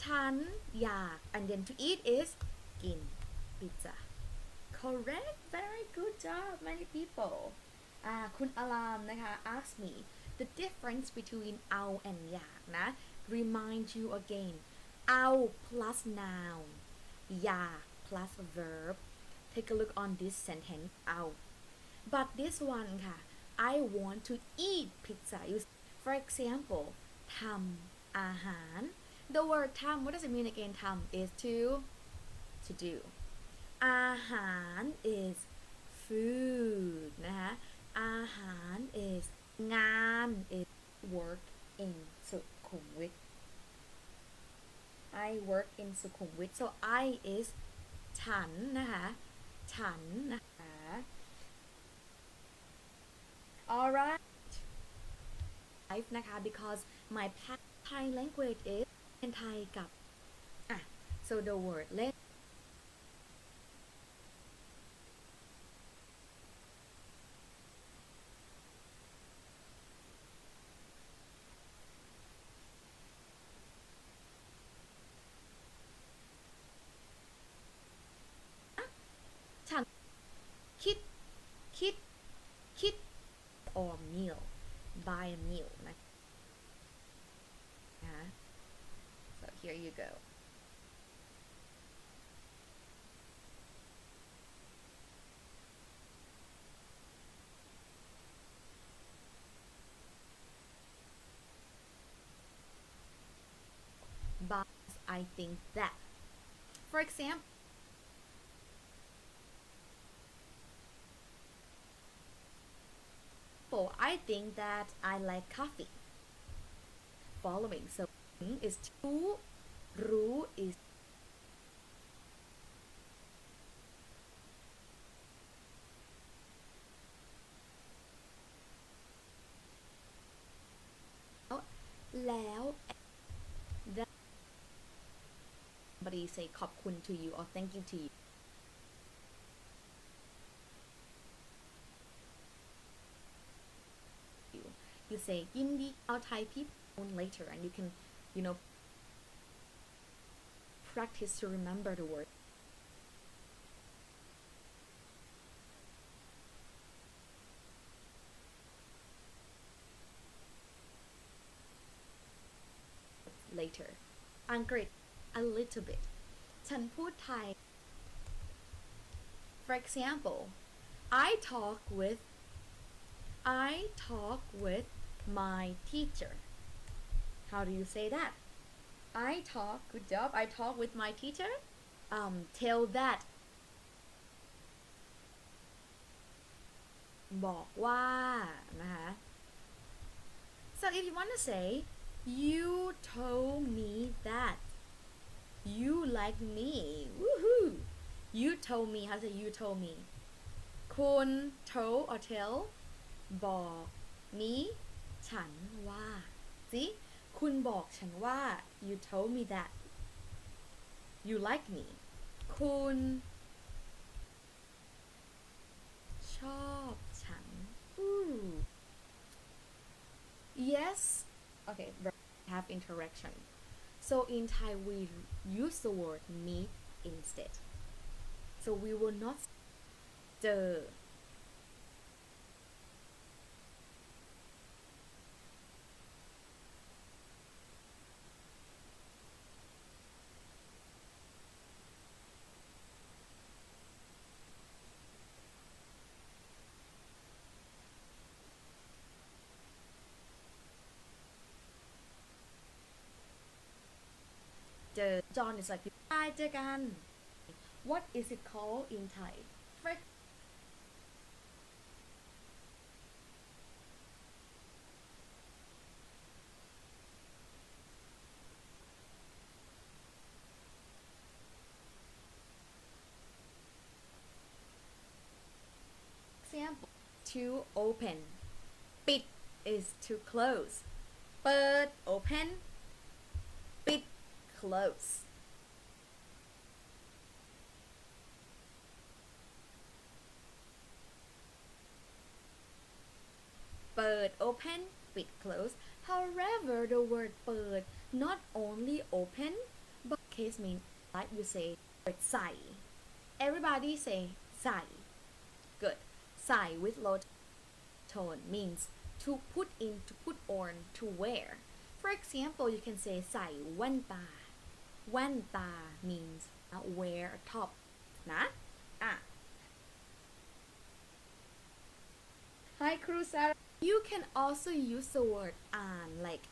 ฉันอยาก and then to eat is กิน pizza correct very good job many people คุณอลามนะคะ ask me the difference between เอา and อยากนะ remind you again เอา plus noun อยาก plus verb take a look on this sentence เอา but this one ค่ะ I want to eat pizza for example ทำอาหาร the word ทำ what does it mean again ทำ is to do อาหาร is food นะคะอาหาร is งาน is work in สุขุมวิท I work in สุขุมวิท so I is ฉันนะคะฉันนะคะ alright life นะคะ because my Thai language is เป็นไทยกับso the word letคิด or meal buy a meal นะคะ so here you go but I think that for example I think that I like coffee following so is to รู้ isแล้ว that somebody say ขอบคุณ to you or thank you to you you say ยินดี เอา Thai people later and you can practice to remember the word later อังกฤษ a little bit ฉันพูดไทย for example I talk with my teacher how do you say that good job I talk with my teacher tell that บอกว่านะคะ so if you want to say you told me that you like me woohoo you told me how to say you told me คุณ told or tell บอกนี้ฉันว่า see คุณบอกฉันว่า you told me that you like me คุณชอบฉัน yes. Okay, have interaction. So in Thai we use the word meet instead. So we will not เจอ เจอ John is like ไปเจอกัน What is it called in Thai? For example, to open. ปิด is to close. เปิด open. ปิด close. Bird open,ปิด close. However, the word bird not only open, but case mean like you say เปิดใส่ Everybody say ใส่ Good. ใส่ with low tone means to put in, to put on, to wear. For example, you can say ใส่แว่นตา แว่นตา means wear a top นะอ่ะ Hi, Cruza. You can also use the word อ่าน like